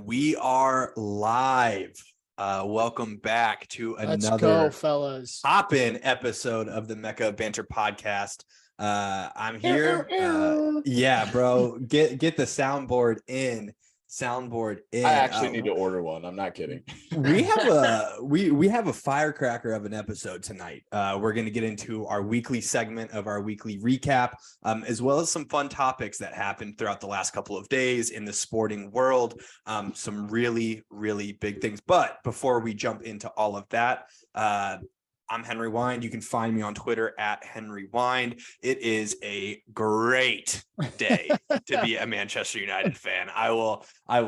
We are live. Welcome back to Let's another go, fellas. hop-in episode of the Mecca Banter Podcast. I'm here. Yeah, bro. Get the soundboard in. I actually need to order one. I'm not kidding. We have a firecracker of an episode tonight. We're going to get into our weekly segment of our weekly recap, as well as some fun topics that happened throughout the last couple of days in the sporting world. Some really, really big things. But before we jump into all of that, I'm Henry Wind. You can find me on Twitter at Henry Wind. It is a great day to be a Manchester United fan. I will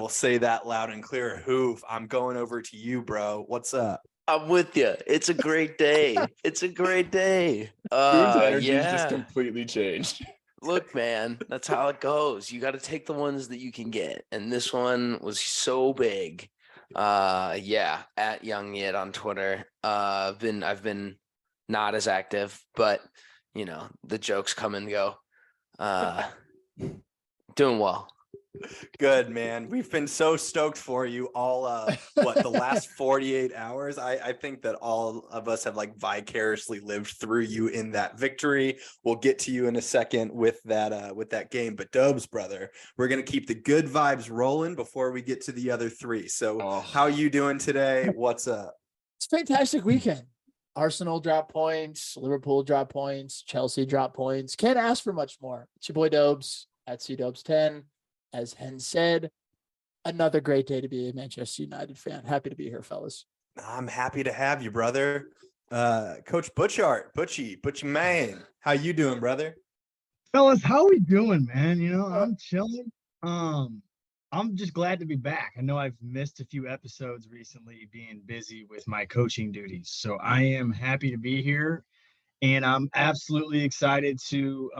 say that loud and clear. Hoof, I'm going over to you, bro. What's up? I'm with you. It's a great day. It's a great day. Food's energy's just completely changed. Look, man, that's how it goes. You got to take the ones that you can get. And this one was so big. Yeah, at Young Yit on Twitter. I've been not as active, but you know, the jokes come and go. Doing well. Good, man. We've been so stoked for you all the last 48 hours. I think that all of us have like vicariously lived through you in that victory. We'll get to you in a second with that game. But Dobes, brother, we're gonna keep the good vibes rolling before we get to the other three. So how you doing today? What's up? It's a fantastic weekend. Arsenal dropped points, Liverpool dropped points, Chelsea dropped points. Can't ask for much more. It's your boy Dobes at CDobes10. As Hen said, another great day to be a Manchester United fan. Happy to be here, fellas. I'm happy to have you, brother. Coach Butchie man. How you doing, brother? Fellas, how we doing, man? You know, I'm chilling. I'm just glad to be back. I know I've missed a few episodes recently being busy with my coaching duties. So I am happy to be here. And I'm absolutely excited to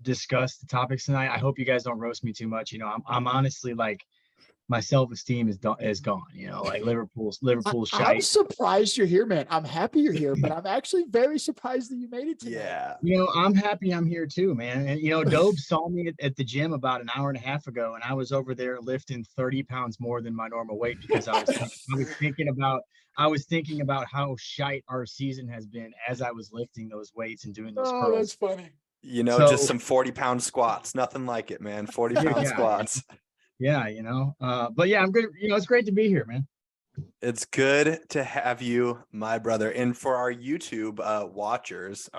discuss the topics tonight. I hope you guys don't roast me too much. You know, I'm honestly like, my self-esteem is gone. You know, like Liverpool's shite. I'm surprised you're here, man. I'm happy you're here, but I'm actually very surprised that you made it today. Yeah. You know, I'm happy I'm here too, man. And you know, Dobe saw me at the gym about an hour and a half ago, and I was over there lifting 30 pounds more than my normal weight because I was thinking about how shite our season has been as I was lifting those weights and doing those curls. Oh, that's funny. You know, just some 40-pound squats. Nothing like it, man. 40-pound squats. Yeah, you know. But yeah, I'm good. You know, it's great to be here, man. It's good to have you, my brother. And for our YouTube watchers,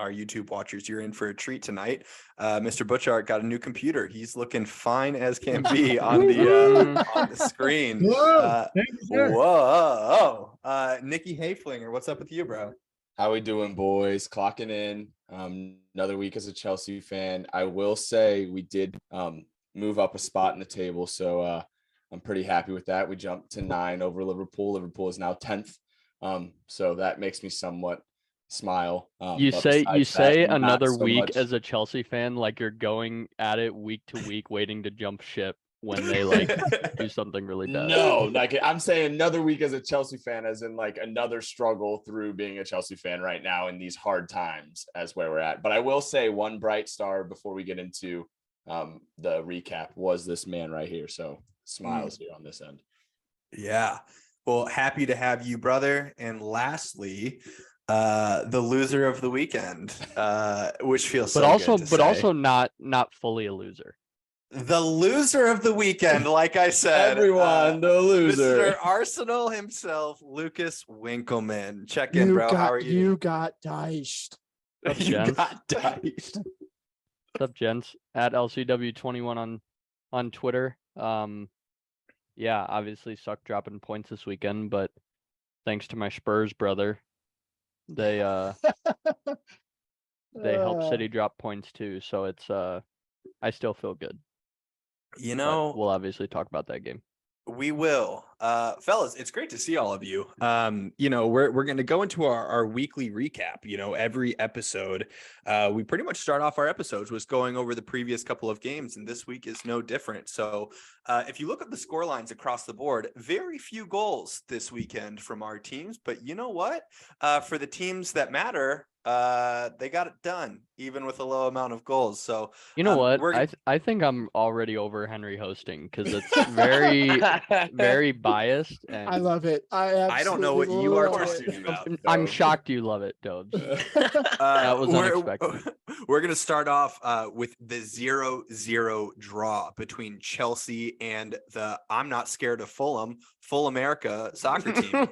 you're in for a treat tonight. Mr. Butchart got a new computer. He's looking fine as can be on the screen. Whoa, thank you, sir. Whoa. Nikki Hayflinger, what's up with you, bro? How we doing, boys? Clocking in. Another week as a Chelsea fan. I will say we did move up a spot in the table, so I'm pretty happy with that. We jumped to 9 over Liverpool. Liverpool is now 10th, so that makes me somewhat smile. You say another week as a Chelsea fan, like you're going at it week to week, waiting to jump ship when they like do something really bad. No, like I'm saying another week as a Chelsea fan, as in like another struggle through being a Chelsea fan right now in these hard times as where we're at. But I will say one bright star before we get into the recap was this man right here. So smiles here on this end. Yeah. Well, happy to have you, brother. And lastly, the loser of the weekend, which feels but also not fully a loser. The loser of the weekend, like I said, everyone, the loser. Mr. Arsenal himself, Lucas Winkleman. Check in, bro. How are you? You got Dyche. You got Dyche. What's up, gents? At LCW21 on Twitter. Yeah, obviously sucked dropping points this weekend, but thanks to my Spurs brother, they helped City drop points too. So it's I still feel good. You know, but we'll obviously talk about that game. We will. Fellas, it's great to see all of you. We're going to go into our weekly recap. Every episode, we pretty much start off our episodes with going over the previous couple of games, and this week is no different. So if you look at the score lines across the board, very few goals this weekend from our teams, but you know what? For the teams that matter, they got it done, even with a low amount of goals. So You know what? I think I'm already over Henry hosting because it's very biased. And I love it. I don't know what you are love it. talking about. I'm though. shocked you love it, Dobes. That was unexpected. We're going to start off with the 0-0 draw between Chelsea and the I'm not scared of Fulham, Full America soccer team.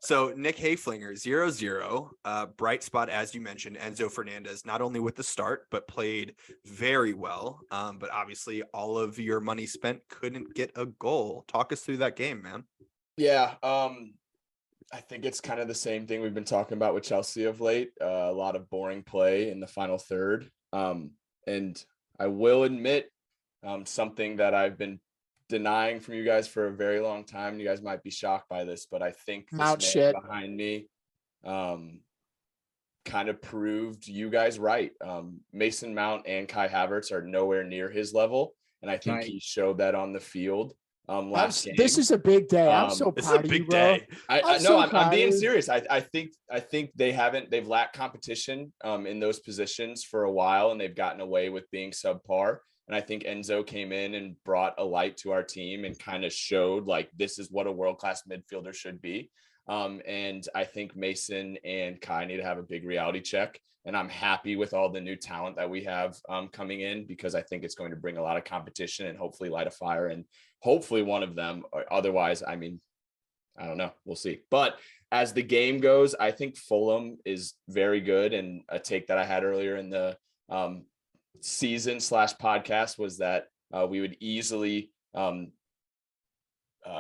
So Nick Hayflinger, 0-0, bright spot, as you mentioned, Enzo Fernandez, not only with the start, but played very well. But obviously all of your money spent couldn't get a goal. Talk us through that game, man. Yeah. I think it's kind of the same thing we've been talking about with Chelsea of late. A lot of boring play in the final third. And I will admit something that I've been denying from you guys for a very long time. You guys might be shocked by this, but I think this man behind me kind of proved you guys right. Mason Mount and Kai Havertz are nowhere near his level, and I think he showed that on the field last game. This is a big day. I'm so proud of you, bro. I'm being serious. I think they've lacked competition in those positions for a while, and they've gotten away with being subpar. And I think Enzo came in and brought a light to our team and kind of showed like this is what a world-class midfielder should be. And I think Mason and Kai need to have a big reality check. And I'm happy with all the new talent that we have coming in, because I think it's going to bring a lot of competition and hopefully light a fire, and hopefully one of them. Otherwise, I mean, I don't know. We'll see. But as the game goes, I think Fulham is very good. And a take that I had earlier in the season/podcast was that we would easily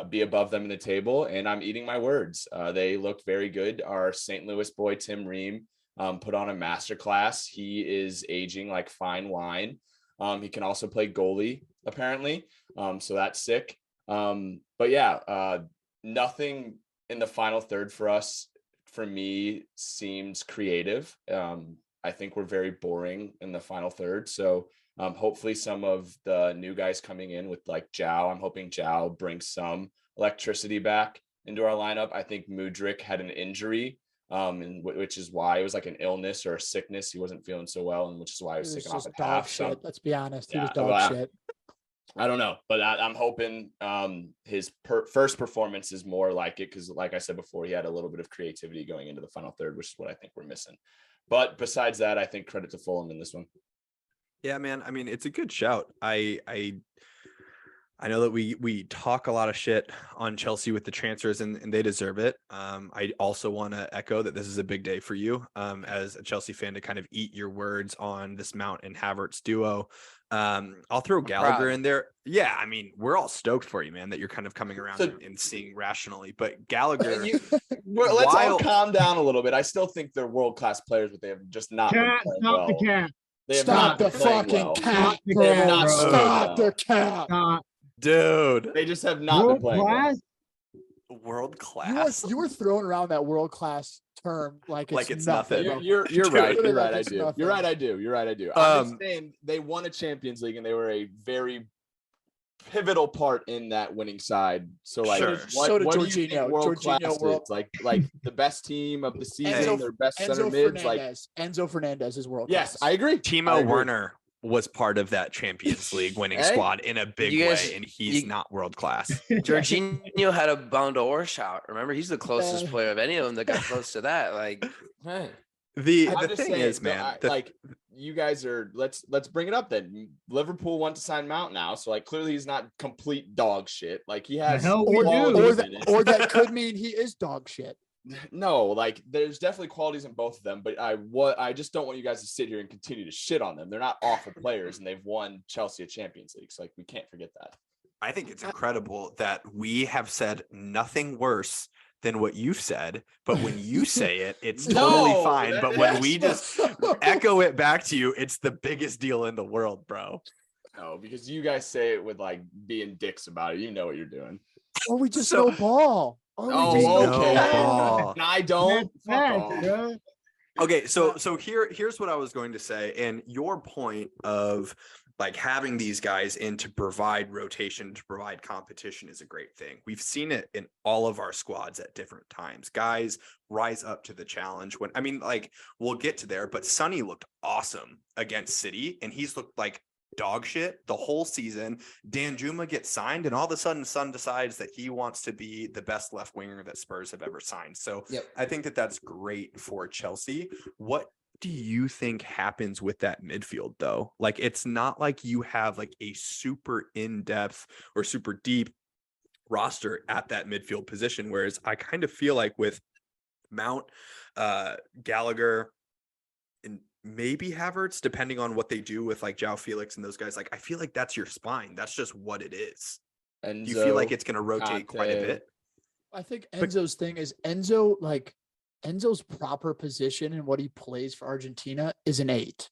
be above them in the table, and I'm eating my words. They looked very good. Our St. Louis boy Tim Ream put on a masterclass. He is aging like fine wine. He can also play goalie apparently, so that's sick. But yeah, nothing in the final third for me seems creative. I think we're very boring in the final third. So hopefully some of the new guys coming in with like Zhao, I'm hoping Zhao brings some electricity back into our lineup. I think Mudryk had an injury, and which is why it was like an illness or a sickness. He wasn't feeling so well, and which is why he was taken off at half. So let's be honest, he yeah, was dog shit. I don't know, but I'm hoping his first performance is more like it, because like I said before, he had a little bit of creativity going into the final third, which is what I think we're missing. But besides that, I think credit to Fulham in this one. Yeah, man. I mean, it's a good shout. I know that we talk a lot of shit on Chelsea with the transfers, and they deserve it. I also want to echo that this is a big day for you as a Chelsea fan to kind of eat your words on this Mount and Havertz duo. I'll throw Gallagher in there. Yeah, I mean, we're all stoked for you, man, that you're kind of coming around and seeing rationally. But Gallagher, let's all calm down a little bit. I still think they're world-class players, but they have just not been playing well. The cat. Stop the fucking cat, bro. Stop the cat. Dude. They just have not been playing well. World class. You were throwing around that world class term like it's nothing. You're right. You're right. I do. You're right. I do. I'm just saying they won a Champions League and they were a very pivotal part in that winning side. So like, what do you think world class is? Like the best team of the season, their best center mids. Like Enzo Fernandez is world class. class. Yes, I agree. Timo Werner was part of that Champions League winning squad in a big way, and he's not world class. Jorginho had a Ballon d'Or shout. Remember, he's the closest player of any of them that got close to that. Like, hey. The thing is, man, like you guys are. Let's bring it up then. Liverpool want to sign Mount now, so like clearly he's not complete dog shit. Like he has, or that could mean he is dog shit. No, like there's definitely qualities in both of them, but I just don't want you guys to sit here and continue to shit on them. They're not awful players, and they've won Chelsea a Champions League, so like we can't forget that. I think it's incredible that we have said nothing worse than what you've said, but when you say it, it's totally fine. But when we just echo it back to you, it's the biggest deal in the world, bro. No, because you guys say it with like being dicks about it. You know what you're doing. Or we just So- know ball. Or we just know know okay. ball. ball. And I don't. That's Fuck facts, off. bro. Okay, so here's what I was going to say, and your point of like having these guys in to provide rotation, to provide competition is a great thing. We've seen it in all of our squads at different times. Guys rise up to the challenge when like we'll get to there, but Sonny looked awesome against City, and he's looked like dog shit the whole season. Dan Juma gets signed, and all of a sudden Son decides that he wants to be the best left winger that Spurs have ever signed. So I think that that's great for Chelsea. What do you think happens with that midfield though? Like, it's not like you have like a super in-depth or super deep roster at that midfield position, whereas I kind of feel like with Mount, Gallagher, and maybe Havertz, depending on what they do with like João Felix and those guys, like I feel like that's your spine. That's just what it is. And Do you feel like it's going to rotate quite a bit? I think Enzo's thing is Enzo's proper position and what he plays for Argentina is an 8.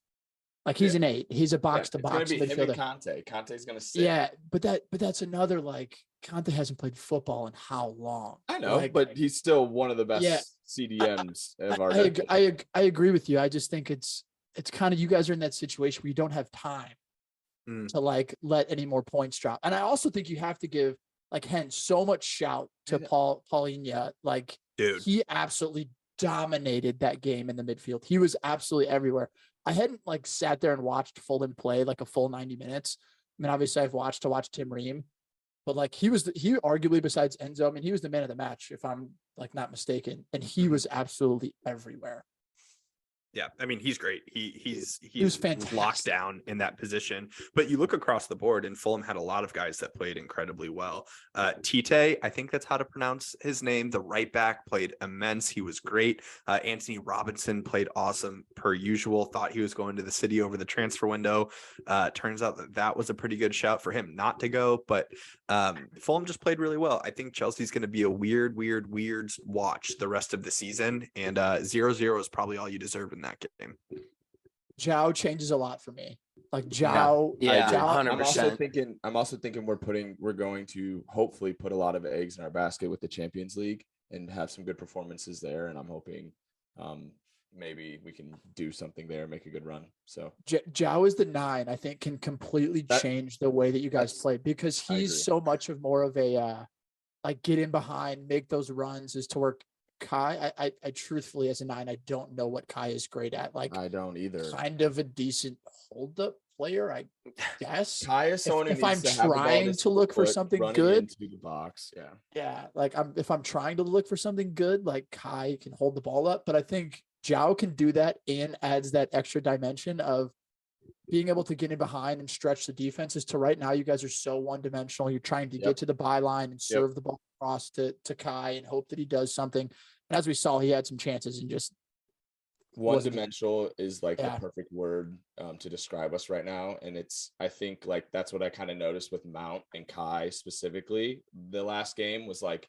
Like he's an 8. He's a box to box It's gonna be him and midfielder. Conte. Conte's gonna sit. Yeah, but that's another like Conte hasn't played football in how long? I know, Like, but he's still one of the best Yeah. CDMs of our. I agree with you. I just think it's kind of you guys are in that situation where you don't have time to like let any more points drop. And I also think you have to give like so much shout to Paulinho. Like, Dude, he absolutely dominated that game in the midfield. He was absolutely everywhere. I hadn't like sat there and watched Fulham play like a full 90 minutes. I mean, obviously I've watched Tim Ream, but like he arguably besides Enzo, I mean, he was the man of the match if I'm like not mistaken. And he was absolutely everywhere. Yeah, I mean, he's great. He's was fantastic. locked down in that position. But you look across the board, and Fulham had a lot of guys that played incredibly well. Tite, I think that's how to pronounce his name. The right back played immense. He was great. Anthony Robinson played awesome per usual. Thought he was going to the City over the transfer window. Turns out that was a pretty good shout for him not to go. But Fulham just played really well. I think Chelsea's going to be a weird watch the rest of the season. And 0-0 is probably all you deserve in that game. João changes a lot for me. Like João, Yeah, João, 100%. I'm also thinking we're going to hopefully put a lot of eggs in our basket with the Champions League and have some good performances there. And I'm hoping maybe we can do something there, make a good run. So João is the 9. I think can completely change the way that you guys play because he's so much of more of a like get in behind, make those runs is to work. Kai, I truthfully as a 9, I don't know what Kai is great at. Like I don't either. Kind of a decent hold up player, I guess. Kai is someone if I'm to have the ball trying to look for something good into the box. Yeah. Like if I'm trying to look for something good, like Kai can hold the ball up, but I think João can do that and adds that extra dimension of being able to get in behind and stretch the defenses. To right now, you guys are so one-dimensional. You're trying to get to the byline and serve the ball across to Kai and hope that he does something. And as we saw, he had some chances and just one-dimensional is like the perfect word to describe us right now. And I think like that's what I kind of noticed with Mount and Kai specifically. The last game was like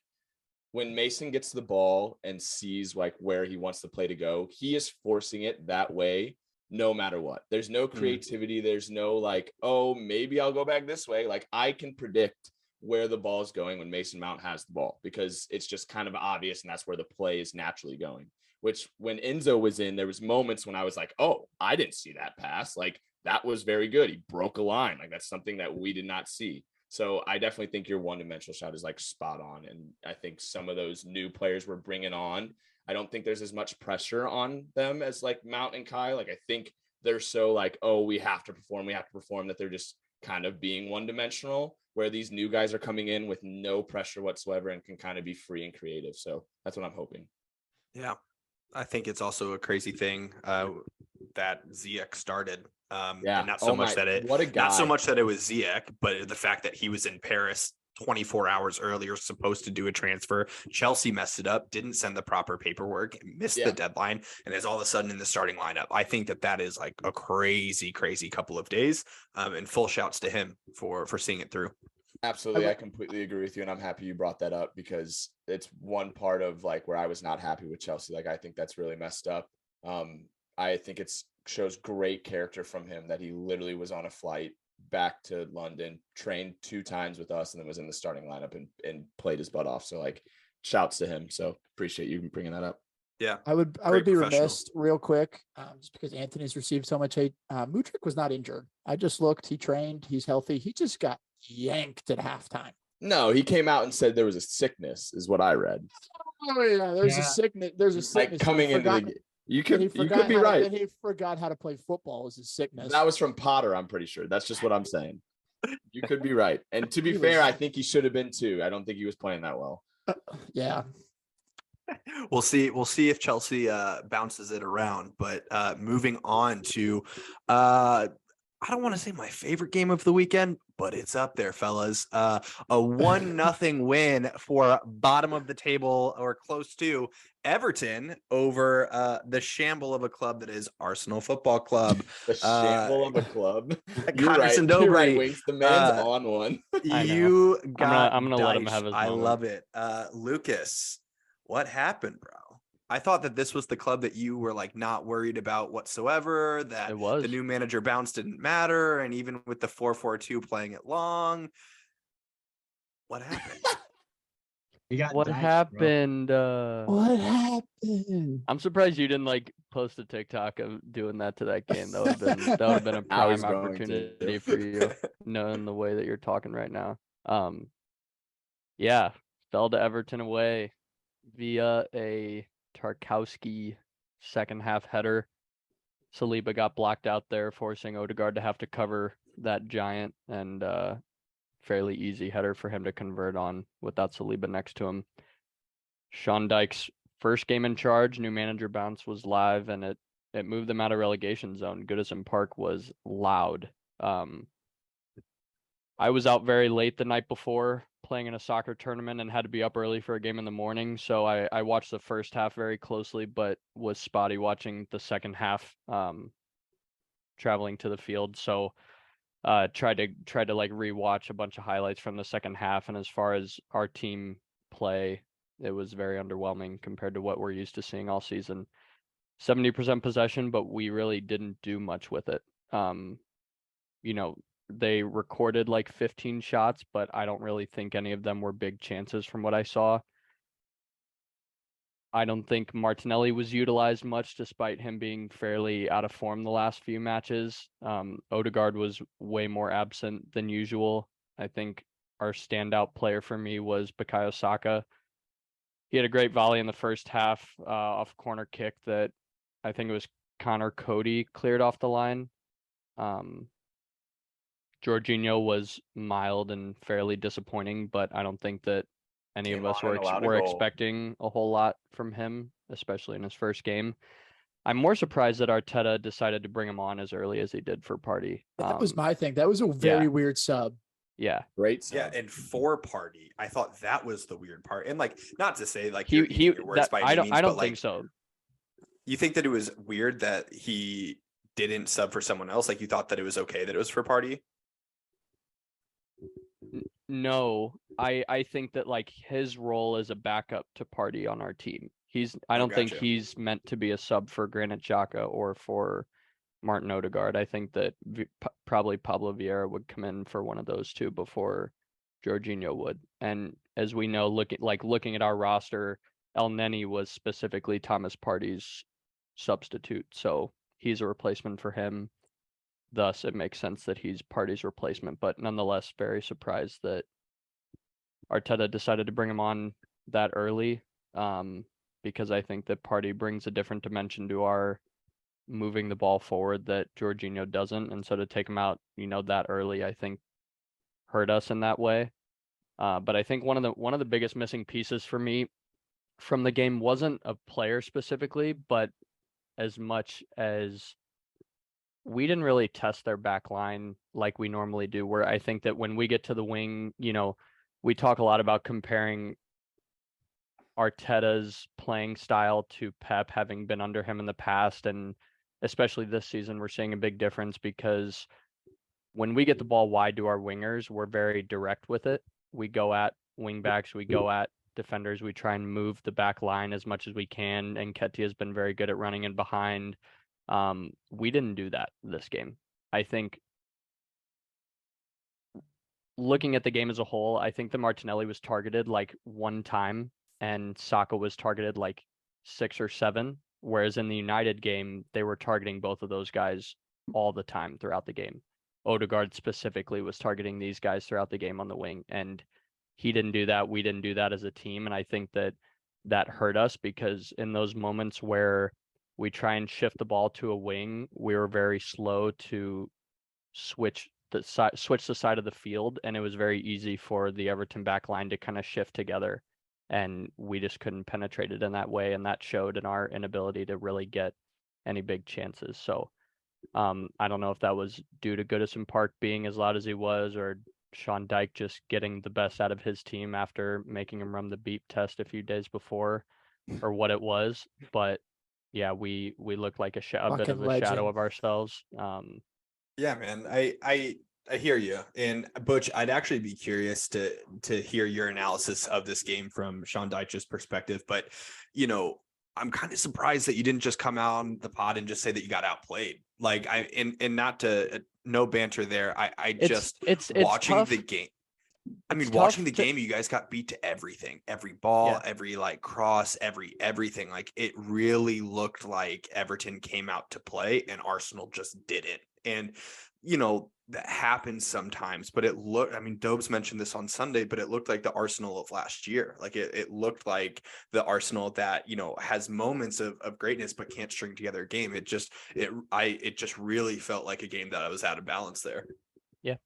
when Mason gets the ball and sees like where he wants the play to go, he is forcing it that way. No matter what, there's no creativity. There's no like, oh, maybe I'll go back this way. Like I can predict where the ball is going when Mason Mount has the ball because it's just kind of obvious. And that's where the play is naturally going, which when Enzo was in, there was moments when I was like, oh, I didn't see that pass. Like that was very good. He broke a line. Like that's something that we did not see. So I definitely think your one-dimensional shot is like spot on. And I think some of those new players we're bringing on, I don't think there's as much pressure on them as like Mount and Kai. Like I think they're so like, oh, we have to perform that they're just kind of being one-dimensional, where these new guys are coming in with no pressure whatsoever and can kind of be free and creative. So that's what I'm hoping. Yeah. I think it's also a crazy thing that Ziyech started. And not so much that it was Ziyech, but the fact that he was in Paris 24 hours earlier, supposed to do a transfer. Chelsea messed it up, didn't send the proper paperwork, missed the deadline, and is all of a sudden in the starting lineup. I think that is like a crazy couple of days. And full shouts to him for seeing it through. Absolutely. I completely agree with you. And I'm happy you brought that up because it's one part of like where I was not happy with Chelsea. Like, I think that's really messed up. I think shows great character from him that he literally was on a flight back to London, trained 2 times with us, and then was in the starting lineup and played his butt off. So like, shouts to him. So appreciate you bringing that up. Yeah. I would Great be professional. remiss real quick, just because Anthony's received so much hate. Mudryk was not injured. I just looked. He trained. He's healthy. He just got yanked at halftime. No, he came out and said there was a sickness, is what I read. Oh yeah, there's a Yeah. sickness. There's a Like sickness. coming into the game. You could be right. And he forgot how to play football is his sickness. That was from Potter, I'm pretty sure. That's just what I'm saying. You could be right. And to be He fair, was- I think he should have been too. I don't think he was playing that well. Yeah. We'll see if Chelsea bounces it around. But moving on to I don't want to say my favorite game of the weekend, but it's up there, fellas. A 1-0 win for bottom of the table or close to Everton over the shamble of a club that is Arsenal Football Club. The shamble of a club. Connor You're Sindobri, right, Winks. The man's uh, on one. I know. You got I'm gonna let him Dyche. have his I moment. love it. Lucas, what happened, bro? I thought that this was the club that you were like not worried about whatsoever, that It was. the new manager bounce didn't matter. And even with the 4-4-2 playing it long, what happened? You got What Dyche, bro. happened? What happened? I'm surprised you didn't like post a TikTok of doing that to that game. That would have been a I was prime going to. opportunity for you, knowing the way that you're talking right now. Yeah, fell to Everton away via a Tarkowski second half header. Saliba got blocked out there, forcing Odegaard to have to cover that giant, and fairly easy header for him to convert on without Saliba next to him. Sean Dyche's first game in charge, new manager bounce was live, and it moved them out of relegation zone. Goodison Park was loud. I was out very late the night before playing in a soccer tournament and had to be up early for a game in the morning. So I watched the first half very closely, but was spotty watching the second half, traveling to the field. So tried to like rewatch a bunch of highlights from the second half. And as far as our team play, it was very underwhelming compared to what we're used to seeing all season. 70% possession, but we really didn't do much with it. They recorded like 15 shots, but I don't really think any of them were big chances from what I saw. I don't think Martinelli was utilized much, despite him being fairly out of form the last few matches. Odegaard was way more absent than usual. I think our standout player for me was Bukayo Saka. He had a great volley in the first half off a corner kick that I think it was Connor Cody cleared off the line. Jorginho was mild and fairly disappointing, but I don't think that any of us were expecting a whole lot from him, especially in his first game. I'm more surprised that Arteta decided to bring him on as early as he did for Partey. That was my thing. That was a very weird sub. Yeah. Great. Yeah, and for Partey, I thought that was the weird part. And like, not to say like He your words that, by I any don't means, I don't but, think like, so. You think that it was weird that he didn't sub for someone else? Like, you thought that it was okay that it was for Partey? No, I think that like his role as a backup to Partey on our team. I don't think gotcha. he's meant to be a sub for Granit Xhaka or for Martin Odegaard. I think that probably Pablo Vieira would come in for one of those two before Jorginho would. And as we know, looking at our roster, El Neni was specifically Thomas Partey's substitute, so he's a replacement for him. Thus, it makes sense that he's Partey's replacement, but nonetheless, very surprised that Arteta decided to bring him on that early, because I think that Partey brings a different dimension to our moving the ball forward that Jorginho doesn't, and so to take him out, that early, I think hurt us in that way. But I think one of the biggest missing pieces for me from the game wasn't a player specifically, but as much as we didn't really test their back line like we normally do, where I think that when we get to the wing, we talk a lot about comparing Arteta's playing style to Pep, having been under him in the past. And especially this season, we're seeing a big difference because when we get the ball wide to our wingers, we're very direct with it. We go at wing backs, we go at defenders, we try and move the back line as much as we can. And Nketiah has been very good at running in behind. We didn't do that this game. I think looking at the game as a whole, I think that Martinelli was targeted like one time and Saka was targeted like 6 or 7. Whereas in the United game, they were targeting both of those guys all the time throughout the game. Odegaard specifically was targeting these guys throughout the game on the wing, and he didn't do that. We didn't do that as a team. And I think that hurt us because in those moments where we try and shift the ball to a wing, we were very slow to switch the side of the field, and it was very easy for the Everton back line to kind of shift together, and we just couldn't penetrate it in that way, and that showed in our inability to really get any big chances. So I don't know if that was due to Goodison Park being as loud as he was, or Sean Dyche just getting the best out of his team after making him run the beep test a few days before, or what it was. But yeah, we looked like a bit of Fucking a shadow legend. of ourselves. Yeah, man. I hear you. And Butch, I'd actually be curious to hear your analysis of this game from Sean Dyche's perspective. But, you know, I'm kind of surprised that you didn't just come out on the pod and just say that you got outplayed. Like and not to no banter there. It's watching tough. the game. I mean, It's watching tough the game, you guys got beat to everything, every ball, Yeah. every like cross, everything. Like it really looked like Everton came out to play and Arsenal just didn't. And, you know, that happens sometimes, but I mean, Dobes mentioned this on Sunday, but it looked like the Arsenal of last year. Like it looked like the Arsenal that, you know, has moments of greatness, but can't string together a game. It just really felt like a game that I was out of balance there. Yeah.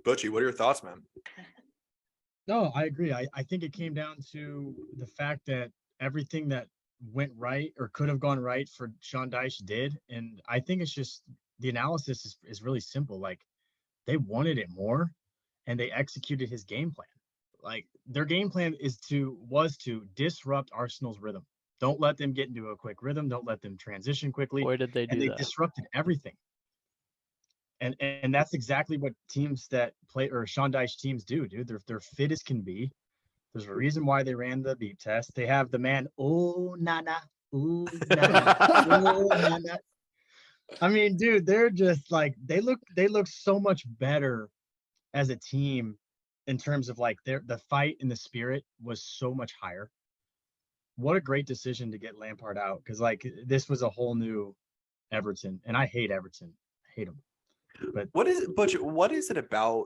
Butchie, what are your thoughts, man? No, I agree. I think it came down to the fact that everything that went right or could have gone right for Sean Dyche did. And I think it's just the analysis is really simple. Like they wanted it more and they executed his game plan. Like their game plan was to disrupt Arsenal's rhythm. Don't let them get into a quick rhythm. Don't let them transition quickly. Boy, did they And do they that. disrupted everything. And that's exactly what teams that play or Sean Dyche teams do, dude. They're fit as can be. There's a reason why they ran the beep test. They have the man, oh nana, ooh nana, oh nana. I mean, dude, they're just like they look so much better as a team in terms of like the fight and the spirit was so much higher. What a great decision to get Lampard out, because like this was a whole new Everton, and I hate Everton. I hate them. But what is it about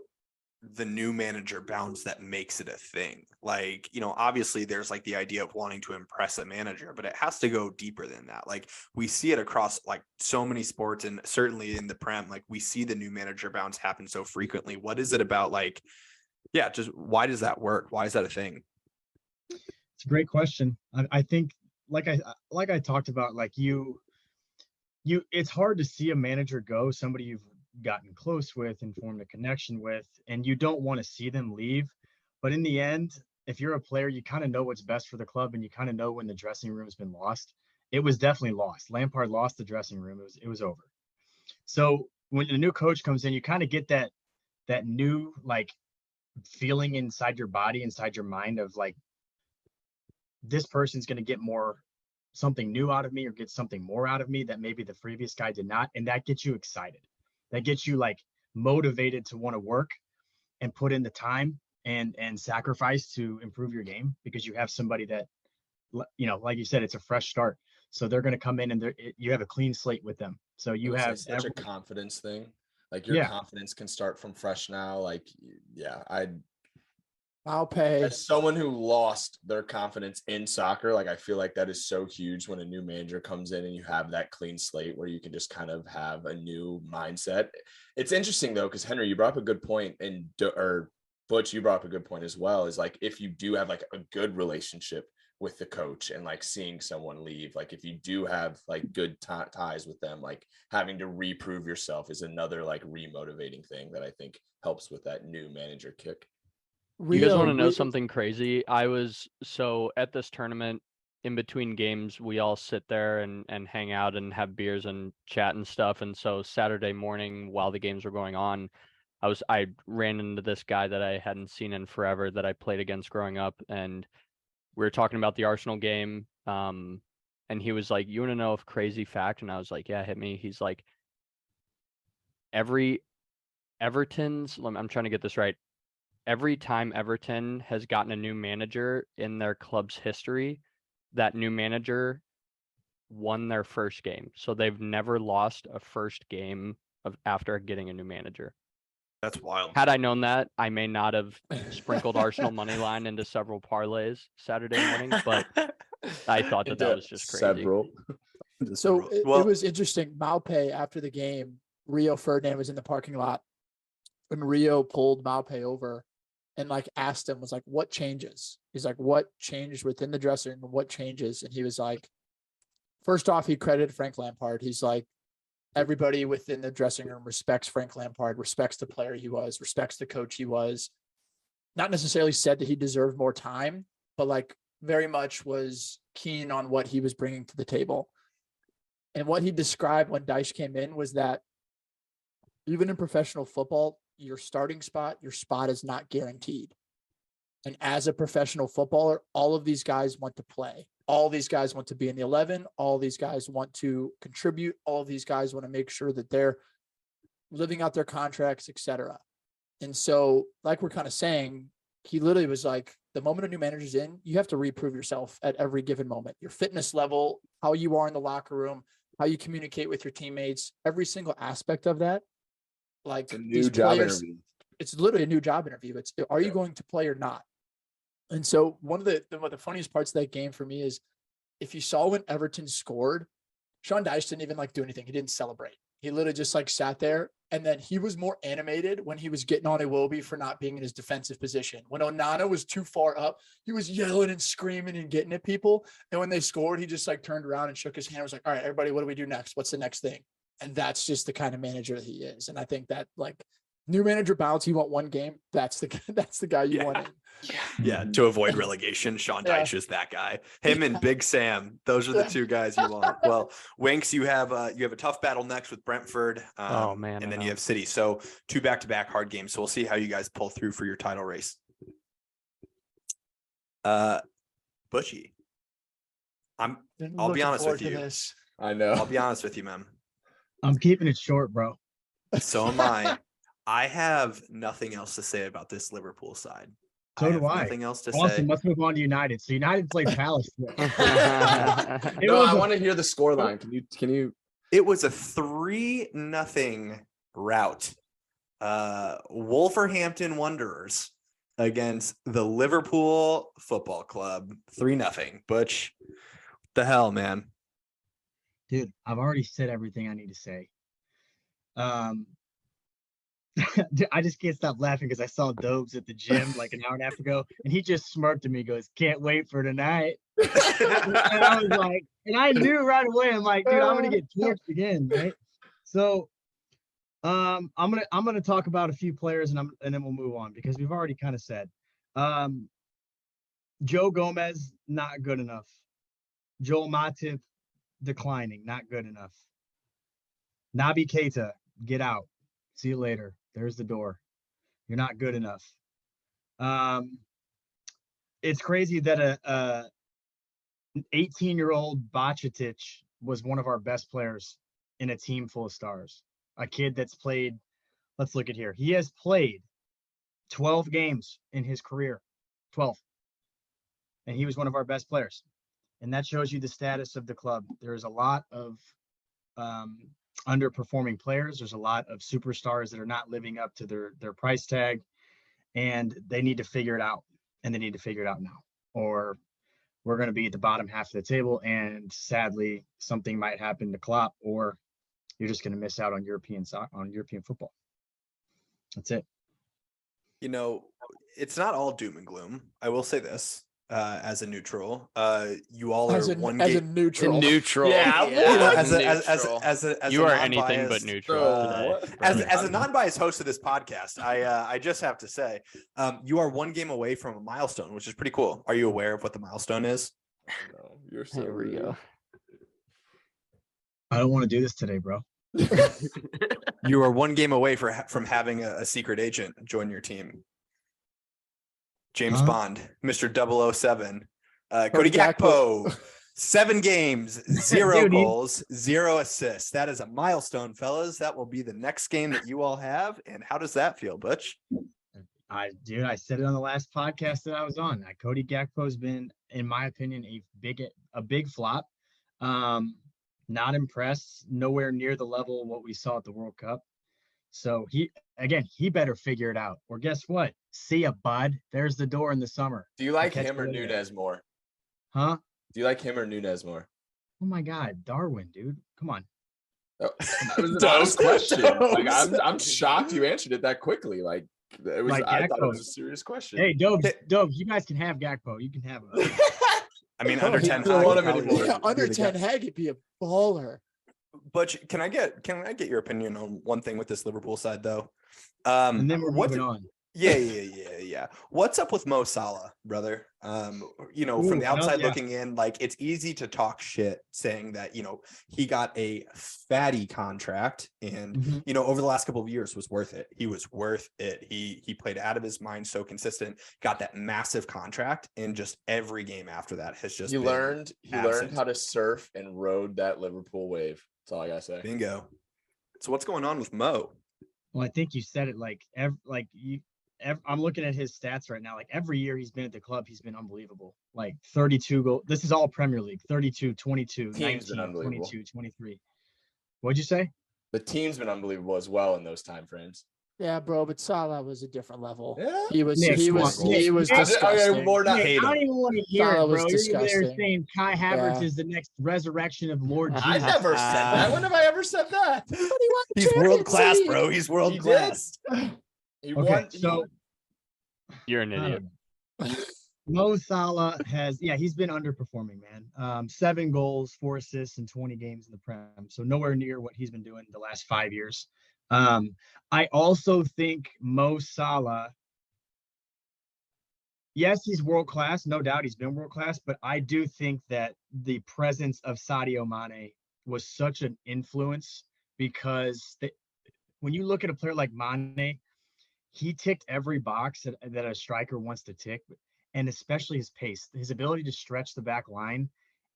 the new manager bounce that makes it a thing? Like, you know, obviously there's like the idea of wanting to impress a manager, but it has to go deeper than that. Like we see it across like so many sports, and certainly in the Prem, like we see the new manager bounce happen so frequently. What is it about, like, yeah, just why does that work? Why is that a thing? it's a great question. I think like I talked about, like you it's hard to see a manager go, somebody you've gotten close with and formed a connection with, and you don't want to see them leave. But in the end, if you're a player, you kind of know what's best for the club, and you kind of know when the dressing room's been lost. It was definitely lost. Lampard lost the dressing room. It was over. So when a new coach comes in, you kind of get that new like feeling inside your body, inside your mind of like, this person's going to get something new out of me or get something more out of me that maybe the previous guy did not. And that gets you excited. That gets you like motivated to want to work and put in the time and sacrifice to improve your game, because you have somebody that, you know, like you said, it's a fresh start. So they're going to come in and you have a clean slate with them. So you have such a confidence thing. Like your confidence can start from fresh now. Like, yeah, I'll pay. as someone who lost their confidence in soccer, like I feel like that is so huge when a new manager comes in and you have that clean slate where you can just kind of have a new mindset. It's interesting though, because Henry, you brought up a good point, or Butch, you brought up a good point as well, is like if you do have like a good relationship with the coach and like seeing someone leave, like if you do have like good ties with them, like having to reprove yourself is another like remotivating thing that I think helps with that new manager kick. You guys want to know something crazy? I was at this tournament, in between games, we all sit there and hang out and have beers and chat and stuff. And so Saturday morning, while the games were going on, I ran into this guy that I hadn't seen in forever that I played against growing up, and we were talking about the Arsenal game. And he was like, "You want to know a crazy fact?" And I was like, "Yeah, hit me." He's like, every I'm trying to get this right. Every time Everton has gotten a new manager in their club's history, that new manager won their first game. So they've never lost a first game after getting a new manager. That's wild. Had I known that, I may not have sprinkled Arsenal money line into several parlays Saturday morning, but I thought that was just crazy. Several. So it was interesting. Maupay, after the game, Rio Ferdinand was in the parking lot when Rio pulled Maupay over and like asked him, was like, what changes? He's like, what changed within the dressing room? What changes? And he was like, first off, he credited Frank Lampard. He's like, everybody within the dressing room respects Frank Lampard, respects the player he was, respects the coach he was. Not necessarily said that he deserved more time, but like very much was keen on what he was bringing to the table. And what he described when Dyche came in was that even in professional football, your starting spot, your spot is not guaranteed. And as a professional footballer, all of these guys want to play. All these guys want to be in the 11. All these guys want to contribute. All of these guys want to make sure that they're living out their contracts, etc. And so, like we're kind of saying, he literally was like, the moment a new manager's in, you have to reprove yourself at every given moment. Your fitness level, how you are in the locker room, how you communicate with your teammates, every single aspect of that. Like It's a new job interview. It's literally a new job interview. It's, are you going to play or not? And so one of the funniest parts of that game for me is if you saw when Everton scored, Sean Dyche didn't even like do anything. He didn't celebrate. He literally just like sat there, and then he was more animated when he was getting on Iwobi for not being in his defensive position. When Onana was too far up, he was yelling and screaming and getting at people. And when they scored, he just like turned around and shook his hand. Was like, all right, everybody, what do we do next? What's the next thing? And that's just the kind of manager that he is. And I think that like new manager bounce, you want one game. That's the guy you want in. Yeah, to avoid relegation, Sean Dyche is that guy. Him and Big Sam, those are the two guys you want. Well, Winks, you have a tough battle next with Brentford. And then you have City. So 2 back-to-back hard games. So we'll see how you guys pull through for your title race. Butchie, I'll be honest with you. I know. I'll be honest with you, man. I'm keeping it short, bro. So am I. I have nothing else to say about this Liverpool side. So do I. Nothing else to Awesome. say. Let's move on to United. So United played Palace. I want to hear the scoreline. Can you? It was a 3-0 rout. Wolverhampton Wanderers against the Liverpool Football Club. 3-0. Butch, what the hell, man? Dude, I've already said everything I need to say. I just can't stop laughing because I saw Dobes at the gym like an hour and a half ago, and he just smirked at me, goes, "Can't wait for tonight." And I was like, and I knew right away, I'm like, dude, I'm gonna get torched again, right? So, I'm gonna talk about a few players, and then we'll move on because we've already kind of said, Joe Gomez not good enough, Joel Matip declining, not good enough. Naby Keita, get out. See you later. There's the door. You're not good enough. It's crazy that an 18-year-old Bacetic was one of our best players in a team full of stars. A kid that's played, let's look at here. He has played 12 games in his career. 12. And he was one of our best players. And that shows you the status of the club. There's a lot of underperforming players. There's a lot of superstars that are not living up to their price tag, and they need to figure it out, and they need to figure it out now, or we're going to be at the bottom half of the table, and sadly something might happen to Klopp, or you're just going to miss out on European football. That's it. You know, it's not all doom and gloom. I will say this. As a neutral, you all are as a neutral. Yeah, Yeah, you know, as you a are anything but neutral today. As a non-biased host of this podcast, I just have to say, you are 1 game away from a milestone, which is pretty cool. Are you aware of what the milestone is? No, you're so Here we go. I don't want to do this today, bro. You are 1 game away from having a secret agent join your team. James Bond, Mr. 007, Cody Gakpo. 7 games, 0 Dude, goals, 0 assists. That is a milestone, fellas. That will be the next game that you all have. And how does that feel, Butch? I said it on the last podcast that I was on. Cody Gakpo has been, in my opinion, a big flop. Not impressed, nowhere near the level of what we saw at the World Cup. So he better figure it out. Or guess what? See ya, bud. There's the door in the summer. Do you like Catch him or you later. Nunez more? Huh? Do you like him or Nunez more? Oh my God, Darwin, dude. Come on. Oh, that was an Dubs, honest question. Like, Dubs. I'm shocked you answered it that quickly. Like it was. Like I thought it Gakpo. was a serious question. Hey, Dobes, you guys can have Gakpo. You can have him. I mean, Oh, under he- 10 I don't want him probably anymore. would Yeah, be under the 10 guy. Hag, it'd be a baller. Butch, can I get your opinion on one thing with this Liverpool side though? And then we're what moving on. Yeah. What's up with Mo Salah, brother? You know, from the outside yeah. looking in, like it's easy to talk shit saying that, you know, he got a fatty contract and, Mhm. you know, over the last couple of years was worth it. He was worth it. He played out of his mind, so consistent, got that massive contract, and just every game after that has just He been learned absent. how to surf and rode that Liverpool wave. That's all I gotta say. Bingo. So what's going on with Mo? Well, I think you said it I'm looking at his stats right now. Like every year he's been at the club, he's been unbelievable. Like 32 goals. This is all Premier League. 32, 22, Team's been 19, unbelievable. 22, 23. What'd you say? The team's been unbelievable as well in those time frames. Yeah, bro, but Salah was a different level. Yeah. He was Nick, he come was on, he Nick. was Okay, disgusting. more not Nick, hate I don't him. even want to hear Salah it, was bro. You're over there disgusting. saying Kai Havertz Yeah. is the next resurrection of Lord Jesus. I never said that. When have I ever said that? He's world class, bro. He's world He did. class. He Okay, won. so You're an I idiot. don't know. Mo Salah he's been underperforming, man. 7 goals, 4 assists in 20 games in the Prem. So nowhere near what he's been doing the last 5 years. I also think Mo Salah, yes, he's world class. No doubt he's been world class, but I do think that the presence of Sadio Mane was such an influence because when you look at a player like Mane, he ticked every box that a striker wants to tick, and especially his pace, his ability to stretch the back line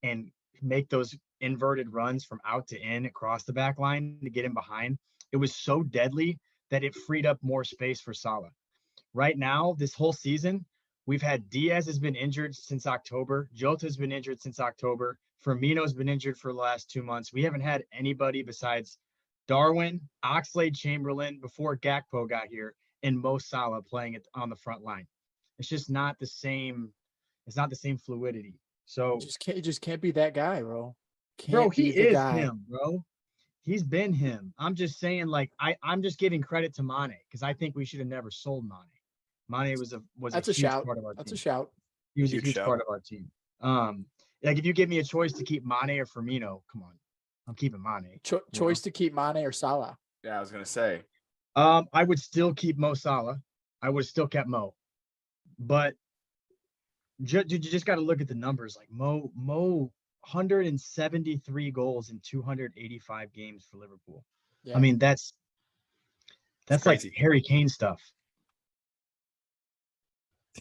and make those inverted runs from out to in across the back line to get him behind. It was so deadly that it freed up more space for Salah. Right now, this whole season, we've had Diaz has been injured since October. Jota's been injured since October. Firmino's been injured for the last 2 months. We haven't had anybody besides Darwin, Oxlade-Chamberlain before Gakpo got here, and Mo Salah playing it on the front line. It's just not the same. It's not the same fluidity. So, You just can't be that guy, bro. bro, Can't he be the is guy. him, bro. He's been him. I'm just saying, like, I'm just giving credit to Mane because I think we should have never sold Mane. Mane was That's a a huge shout. part of our That's team. a shout. He was Huge a huge shout. part of our team. Like if you give me a choice to keep Mane or Firmino, come on, I'm keeping Mane. Choice to keep Mane or Salah. Yeah, I was gonna say. I would still keep Mo Salah. I would have still kept Mo, but you just got to look at the numbers. Like Mo, 173 goals in 285 games for Liverpool. Yeah. I mean, that's like crazy. Harry Kane stuff.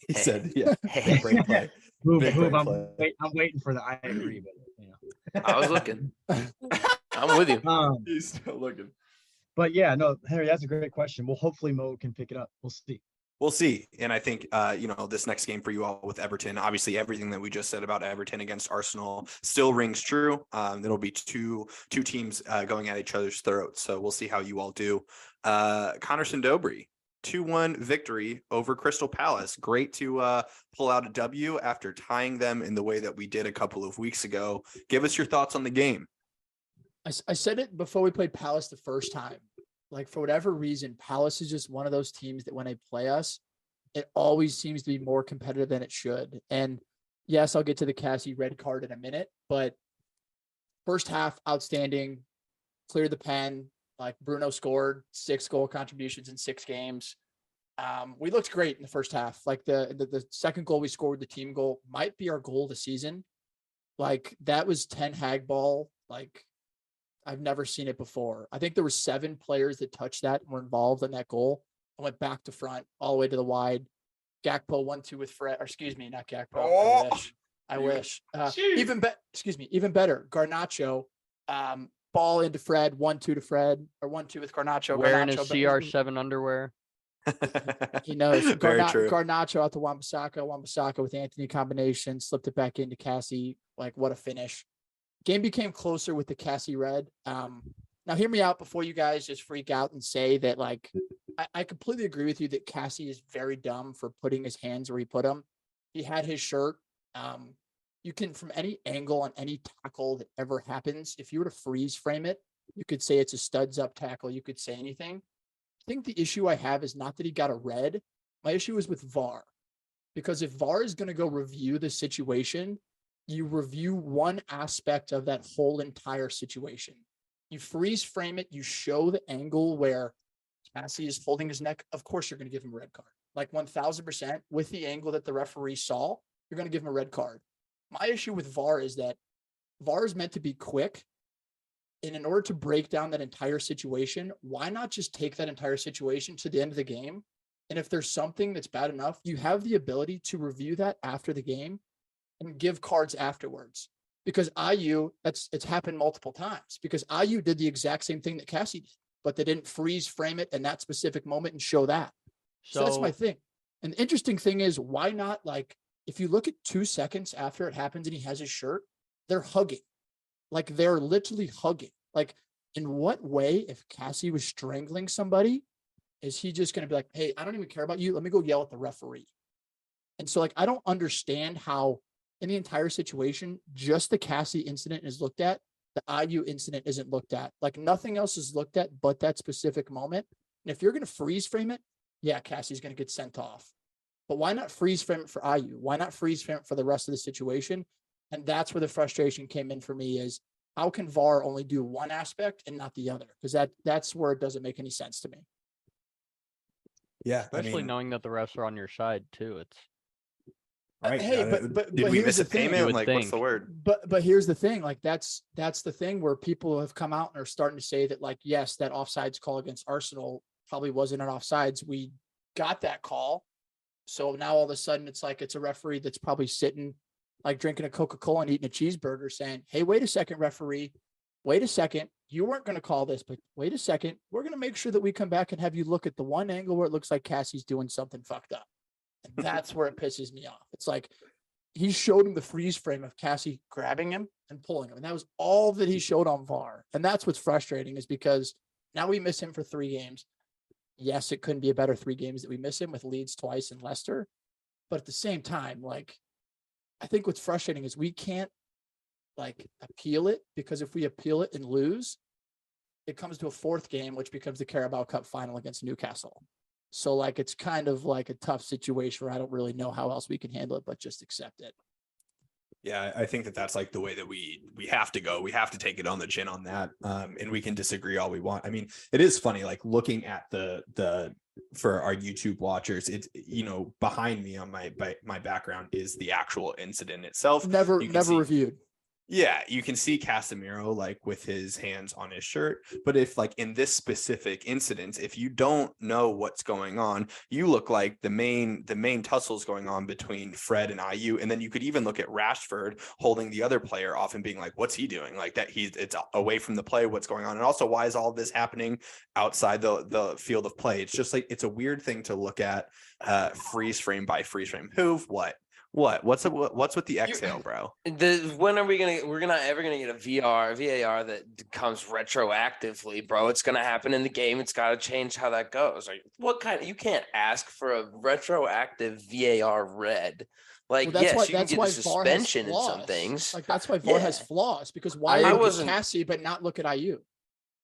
He said, yeah, Hey, great play. Move, Big brain I'm play. waiting for the I agree, but you know. I was looking. I'm with you. He's still looking. But yeah, no, Harry, that's a great question. Well, hopefully Mo can pick it up. We'll see. We'll see. And I think, you know, this next game for you all with Everton, obviously everything that we just said about Everton against Arsenal still rings true. There'll be two teams going at each other's throats. So we'll see how you all do. Connorson Dobry, 2-1 victory over Crystal Palace. Great to pull out a W after tying them in the way that we did a couple of weeks ago. Give us your thoughts on the game. I said it before we played Palace the first time. Like, for whatever reason, Palace is just one of those teams that when they play us, it always seems to be more competitive than it should. And yes, I'll get to the Cassie red card in a minute, but first half, outstanding, cleared the pen. Like, Bruno scored 6 goal contributions in 6 games. We looked great in the first half. Like, the second goal we scored, the team goal, might be our goal of the season. Like, that was 10 Hag ball. Like, I've never seen it before. I think there were 7 players that touched that and were involved in that goal. I went back to front, all the way to the wide. Gakpo 1-2 with Fred, or excuse me, not Gakpo. Oh. I wish. I wish. Even better. Garnacho, ball into Fred, 1-2 to Fred, or 1-2 with Garnacho. Wearing Garnacho, his CR7 underwear. He knows. Very true. Garnacho out to Wan-Bissaka with Anthony combination, slipped it back into Cassie. Like, what a finish. Game became closer with the Cassie red. Now hear me out before you guys just freak out and say that, like, I completely agree with you that Cassie is very dumb for putting his hands where he put them. He had his shirt. You can, from any angle on any tackle that ever happens, if you were to freeze frame it, you could say it's a studs up tackle. You could say anything. I think the issue I have is not that he got a red. My issue is with VAR. Because if VAR is going to go review the situation, you review one aspect of that whole entire situation. You freeze frame it. You show the angle where Cassie is holding his neck. Of course, you're going to give him a red card. Like 1000% with the angle that the referee saw, you're going to give him a red card. My issue with VAR is that VAR is meant to be quick. And in order to break down that entire situation, why not just take that entire situation to the end of the game? And if there's something that's bad enough, you have the ability to review that after the game and give cards afterwards. Because IU, it's happened multiple times, because IU did the exact same thing that Cassie did, but they didn't freeze frame it in that specific moment and show that. So that's my thing. And the interesting thing is, why not, like, if you look at 2 seconds after it happens and he has his shirt, they're hugging. Like, they're literally hugging. Like, in what way, if Cassie was strangling somebody, is he just going to be like, hey, I don't even care about you. Let me go yell at the referee. And so, like, I don't understand how in the entire situation, just the Cassie incident is looked at. The IU incident isn't looked at. Like, nothing else is looked at but that specific moment. And if you're going to freeze frame it, yeah, Cassie's going to get sent off. But why not freeze frame it for IU? Why not freeze frame it for the rest of the situation? And that's where the frustration came in for me, is how can VAR only do one aspect and not the other? Because that's where it doesn't make any sense to me. Yeah, Especially knowing that the refs are on your side too. It's right. Hey, but did we miss a thing. payment? Like, what's the word? But here's the thing. Like, that's the thing where people have come out and are starting to say that, like, yes, that offsides call against Arsenal probably wasn't an offsides. We got that call. So now all of a sudden it's like, it's a referee that's probably sitting, like, drinking a Coca-Cola and eating a cheeseburger saying, hey, wait a second, referee. Wait a second. You weren't going to call this, but wait a second. We're going to make sure that we come back and have you look at the one angle where it looks like Cassie's doing something fucked up. And that's where it pisses me off. It's like, he showed him the freeze frame of Cassie grabbing him and pulling him. And that was all that he showed on VAR. And that's what's frustrating, is because now we miss him for 3 games. Yes, it couldn't be a better 3 games that we miss him, with Leeds twice and Leicester. But at the same time, like, I think what's frustrating is we can't, like, appeal it, because if we appeal it and lose, it comes to a 4th game, which becomes the Carabao Cup final against Newcastle. So, like, it's kind of like a tough situation where I don't really know how else we can handle it, but just accept it. Yeah, I think that's like the way that we have to go. We have to take it on the chin on that. And we can disagree all we want. I mean, it is funny, like, looking at the for our YouTube watchers, it's, you know, behind me on my background is the actual incident itself. Never reviewed. Yeah, you can see Casemiro, like, with his hands on his shirt. But if, like, in this specific incident, if you don't know what's going on, you look like the main tussle's going on between Fred and IU. And then you could even look at Rashford holding the other player off and being like, what's he doing? Like, that it's away from the play, what's going on? And also, why is all this happening outside the field of play? It's just like, it's a weird thing to look at, freeze frame by freeze frame. What's with the exhale, bro? When are we're not ever gonna get a VAR that comes retroactively, bro? It's gonna happen in the game. It's got to change how that goes. Like, you can't ask for a retroactive VAR red. Like, well, yes, you can get a suspension in some things. Like, that's why VAR has flaws, because why look at Cassie but not look at IU?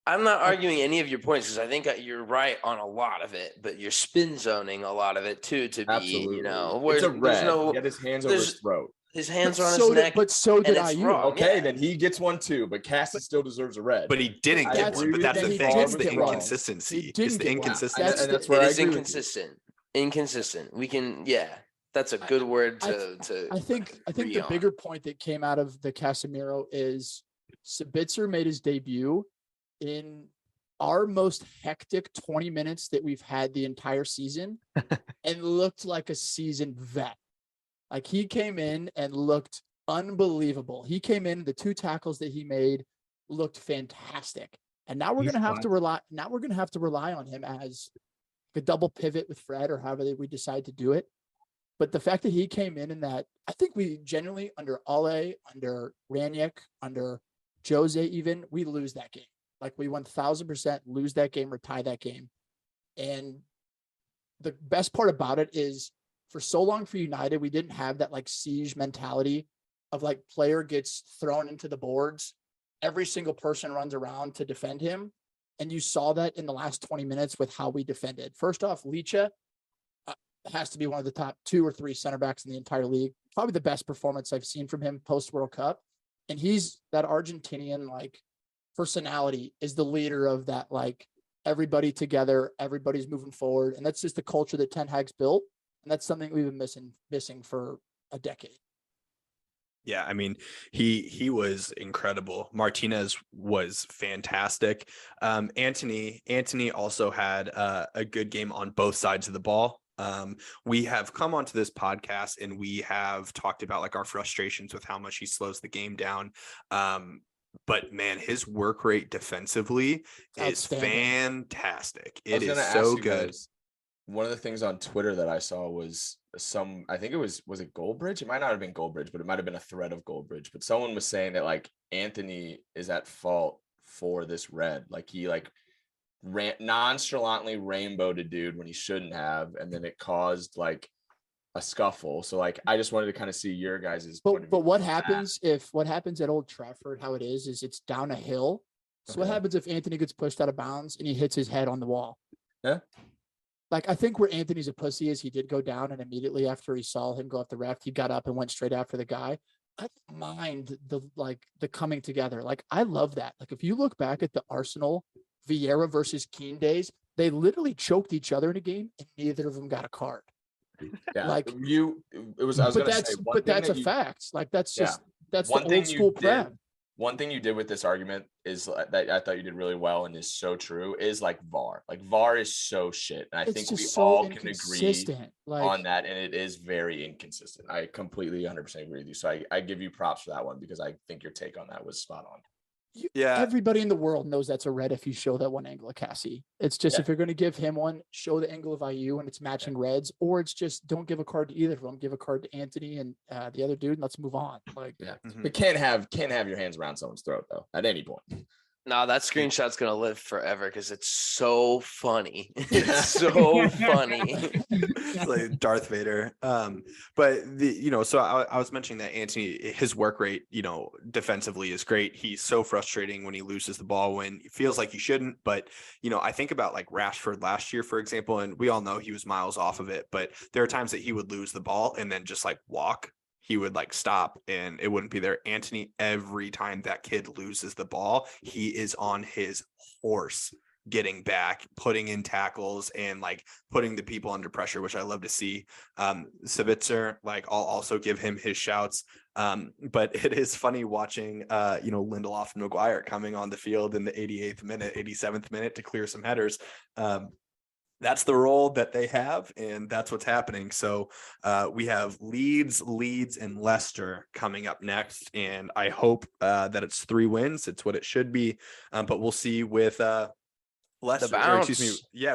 I'm not arguing any of your points, because I think you're right on a lot of it, but you're spin zoning a lot of it too, to be, Absolutely. you know, It's where's a red. no, He had his hands over his throat. His hands are on his neck. But so did and it's IU. wrong. Okay, Yeah. then he gets one too, but Cassie still deserves a red. But he didn't get one. But that's the thing. It's the inconsistency. It's the inconsistency. That's where It I is agree inconsistent. Inconsistent. We can, yeah. That's a good word to. I think the bigger point that came out of the Casemiro is Sabitzer made his debut in our most hectic 20 minutes that we've had the entire season, and looked like a seasoned vet. Like, he came in and looked unbelievable. He came in, the 2 tackles that he made looked fantastic. And now we're He's going to have to fun. rely. Now we're going to have to rely on him as a double pivot with Fred, or however we decide to do it. But the fact that he came in that, I think we genuinely, under Ale, under Ranić, under Jose, even, we lose that game. Like, we 1000% lose that game or tie that game. And the best part about it is, for so long for United, we didn't have that like siege mentality of like player gets thrown into the boards. Every single person runs around to defend him. And you saw that in the last 20 minutes with how we defended. First off, Dyche has to be one of the top 2 or 3 center backs in the entire league. Probably the best performance I've seen from him post World Cup. And he's that Argentinian like personality, is the leader of that, like, everybody together, everybody's moving forward. And that's just the culture that Ten Hag's built. And that's something we've been missing for a decade. Yeah, I mean, he was incredible. Martinez was fantastic. Anthony also had a good game on both sides of the ball. We have come onto this podcast and we have talked about like our frustrations with how much he slows the game down. But man, his work rate defensively is fantastic. It is so good. Guys, one of the things on Twitter that I saw was I think it was it Goldbridge? It might not have been Goldbridge, but it might have been a thread of Goldbridge. But someone was saying that like Anthony is at fault for this red. Like he like nonchalantly rainbowed a dude when he shouldn't have, and then it caused like a scuffle. So like I just wanted to kind of see your guys' But what happens at Old Trafford, how it is it's down a hill. So what happens if Anthony gets pushed out of bounds and he hits his head on the wall? Yeah. Like, I think where Anthony's a pussy is he did go down, and immediately after he saw him go off the ref, he got up and went straight after the guy. I don't mind the coming together. Like, I love that. Like, if you look back at the Arsenal Vieira versus Keane days, they literally choked each other in a game and neither of them got a card. Yeah, like that's a fact. Like, that's just that's the old school prem. One thing you did with this argument is that I thought you did really well and is so true is like VAR. Like VAR is so shit. And I think we all can agree on that. And it is very inconsistent. I completely 100% agree with you. So I give you props for that one because I think your take on that was spot on. Everybody in the world knows that's a red if you show that one angle of Cassie. It's just if you're going to give him one, show the angle of IU and it's matching reds, or it's just don't give a card to either of them. Give a card to Anthony and the other dude, and let's move on. Like, but can't have your hands around someone's throat though at any point. No, that screenshot's gonna live forever because it's so funny. It's so funny. It's like Darth Vader. But so I was mentioning that Anthony, his work rate, defensively is great. He's so frustrating when he loses the ball when it feels like he shouldn't. But I think about like Rashford last year, for example, and we all know he was miles off of it. But there are times that he would lose the ball and then just like walk. He would like stop and it wouldn't be there. Anthony, every time that kid loses the ball, he is on his horse getting back, putting in tackles and like putting the people under pressure, which I love to see. Sabitzer, like I'll also give him his shouts. But it is funny watching, Lindelof and Maguire coming on the field in the 88th minute, 87th minute to clear some headers. That's the role that they have, and that's what's happening. So we have Leeds, and Leicester coming up next, and I hope that it's 3 wins. It's what it should be, but we'll see with Leicester.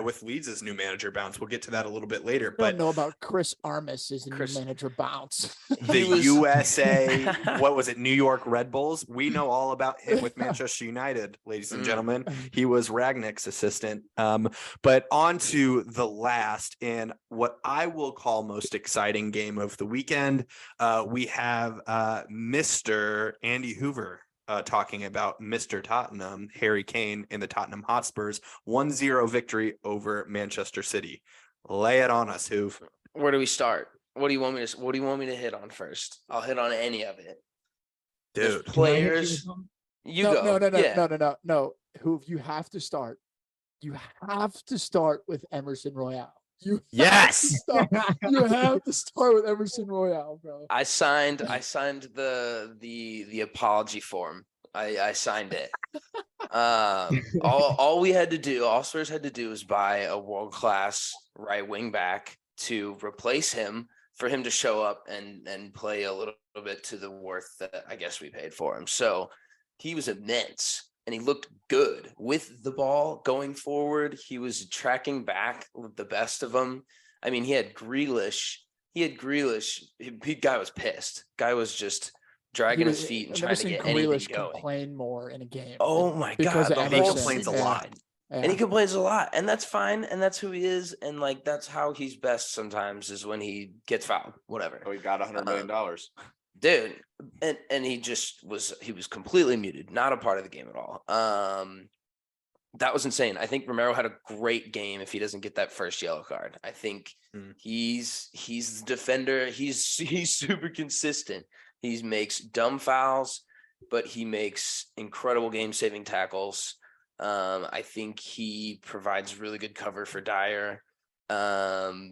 With Leeds' new manager Bounce. We'll get to that a little bit later. I don't know about Chris Armas as the new manager Bounce. The USA, what was it, New York Red Bulls? We know all about him with Manchester United, ladies and gentlemen. He was Ragnick's assistant. But on to the last and what I will call most exciting game of the weekend. We have Mr. Andy Hoover talking about Mr. Tottenham, Harry Kane and the Tottenham Hotspurs 1-0 victory over Manchester City. Lay it on us, Hoove. Where do we start? What do you want me to hit on first? I'll hit on any of it. Dude. Players. No. Hoove, you have to start. You have to start with Emerson Royale. You have to start with Emerson Royale, bro. I signed the apology form. I signed it. All Spurs had to do was buy a world-class right wing back to replace him for him to show up and play a little bit to the worth that I guess we paid for him. So he was immense and he looked good with the ball going forward. He was tracking back the best of them. I mean, he had Grealish. Guy was pissed. Guy was just dragging his feet and trying to get anything going. Complain more in a game. Oh my because God. of He Emerson. complains a Yeah. lot. Yeah. And he complains a lot, and that's fine, and that's who he is, and like that's how he's best sometimes is when he gets fouled, whatever. Oh, he got $100 million. Dude, and he was completely muted, not a part of the game at all. That was insane. I think Romero had a great game if he doesn't get that first yellow card. I think he's the defender. He's super consistent. He makes dumb fouls, but he makes incredible game-saving tackles. I think he provides really good cover for Dyer. Has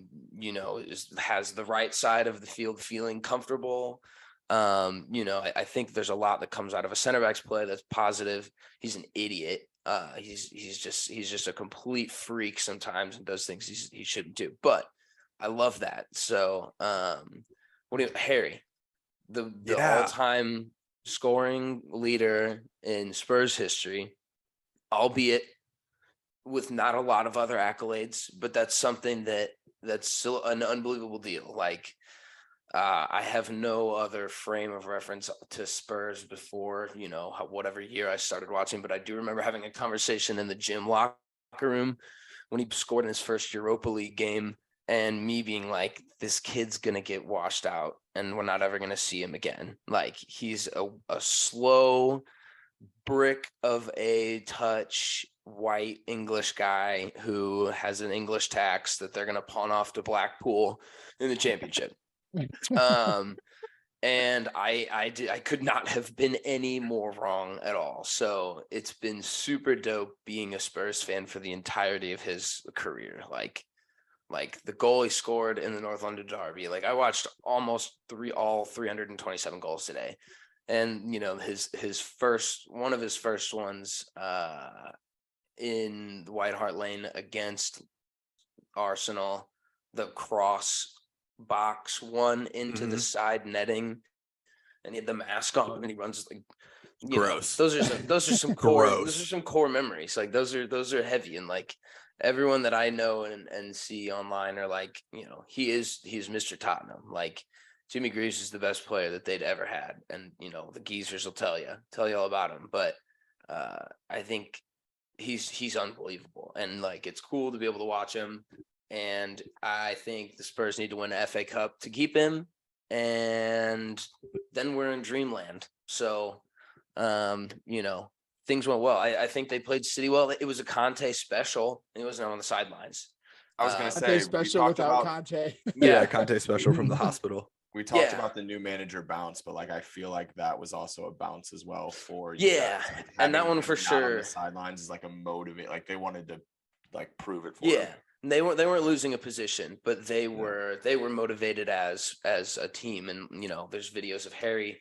the right side of the field feeling comfortable. I think there's a lot that comes out of a center back's play that's positive. He's an idiot. He's just a complete freak sometimes and does things he shouldn't do. But I love that. So, Harry, the all-time scoring leader in Spurs history, albeit with not a lot of other accolades, but that's something that's still an unbelievable deal. Like, I have no other frame of reference to Spurs before, whatever year I started watching, but I do remember having a conversation in the gym locker room when he scored in his first Europa League game and me being like, this kid's going to get washed out and we're not ever going to see him again. Like, he's a slow brick of a touch white English guy who has an English tax that they're going to pawn off to Blackpool in the championship. And I could not have been any more wrong at all. So it's been super dope being a Spurs fan for the entirety of his career. Like the goal he scored in the North London derby. Like, I watched almost all 327 goals today. And his first ones in the White Hart Lane against Arsenal, the cross box one into the side netting, and he had the mask on and he runs like gross. Those are some core those are some core memories. Like those are heavy, and like everyone that I know and see online are like, he's Mr. Tottenham. Like, Jimmy Greaves is the best player that they'd ever had. And, the geezers will tell you all about him. But I think he's unbelievable. And like, it's cool to be able to watch him. And I think the Spurs need to win an FA Cup to keep him. And then we're in dreamland. So, things went well. I think they played City well. It was a Conte special. And he wasn't on the sidelines. I was going to say, Conte special without Conte. Yeah, Conte special from the hospital. We talked about the new manager bounce, but like I feel like that was also a bounce as well for and that one for sure. On the sidelines is like a motivate. Like they wanted to like prove it for him. Yeah, they weren't losing a position, but they were motivated as a team. And there's videos of Harry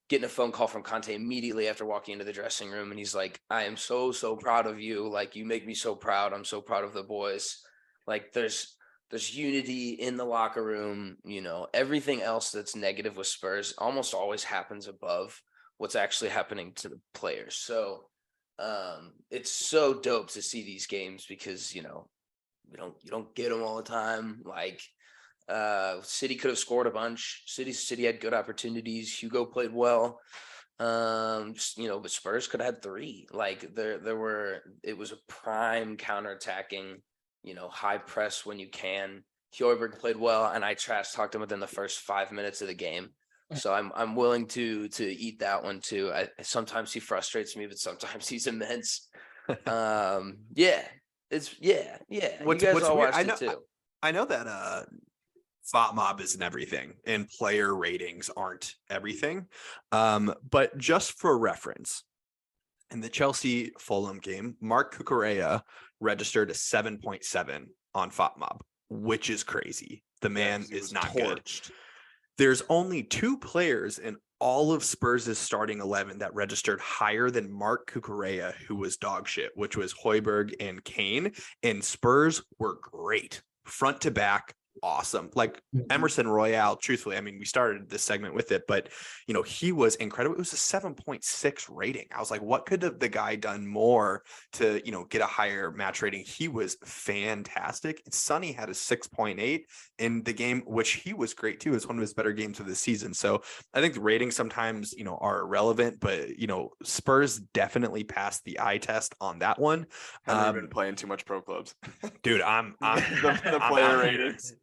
getting a phone call from Conte immediately after walking into the dressing room, and he's like, "I am so proud of you. Like, you make me so proud. I'm so proud of the boys." Like there's unity in the locker room. Everything else that's negative with Spurs almost always happens above what's actually happening to the players. So it's so dope to see these games because, you don't get them all the time. Like City could have scored a bunch. City had good opportunities. Hugo played well. But Spurs could have had 3. Like it was a prime counterattacking, high press when you can. Hjorberg played well, and I trash talked him within the first 5 minutes of the game. So I'm willing to eat that one too. Sometimes he frustrates me, but sometimes he's immense. Yeah. You guys all watched it too. I know that FOTMob isn't everything, and player ratings aren't everything. But just for reference, in the Chelsea Fulham game, Mark Cucurella registered a 7.7 on FOTMob, which is crazy. The man is not torched. Good. There's only 2 players in all of Spurs' starting 11 that registered higher than Mark Cucurella, who was dog shit, which was Højbjerg and Kane. And Spurs were great. Front to back, awesome. Like Mhm. Emerson Royale, truthfully, I mean, we started this segment with it, but he was incredible. It was a 7.6 rating. I was like, what could have the guy done more to, get a higher match rating? He was fantastic. Sonny had a 6.8 in the game, which he was great too. It's one of his better games of the season. So I think the ratings sometimes, are irrelevant, but Spurs definitely passed the eye test on that one. Henry been playing too much pro clubs. Dude, I'm the I'm player out. ratings.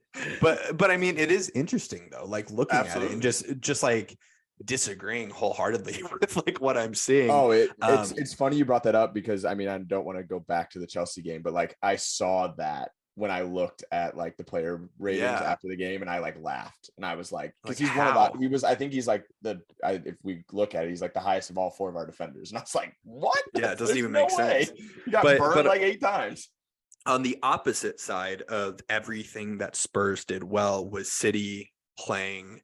But I mean, it is interesting though, like looking at it and Absolutely. just like disagreeing wholeheartedly with like what I'm seeing. Oh, it's funny you brought that up because I mean I don't want to go back to the Chelsea game, but like I saw that when I looked at like the player ratings Yeah. after the game, and I like laughed, and I was like, because Like, he's one of how? I think he's like if we look at it, he's like the highest of all 4 of our defenders, and I was like, what? Yeah, it doesn't There's even no make way. sense. He got But- burned but- like 8 times. On the opposite side of everything that Spurs did well was City playing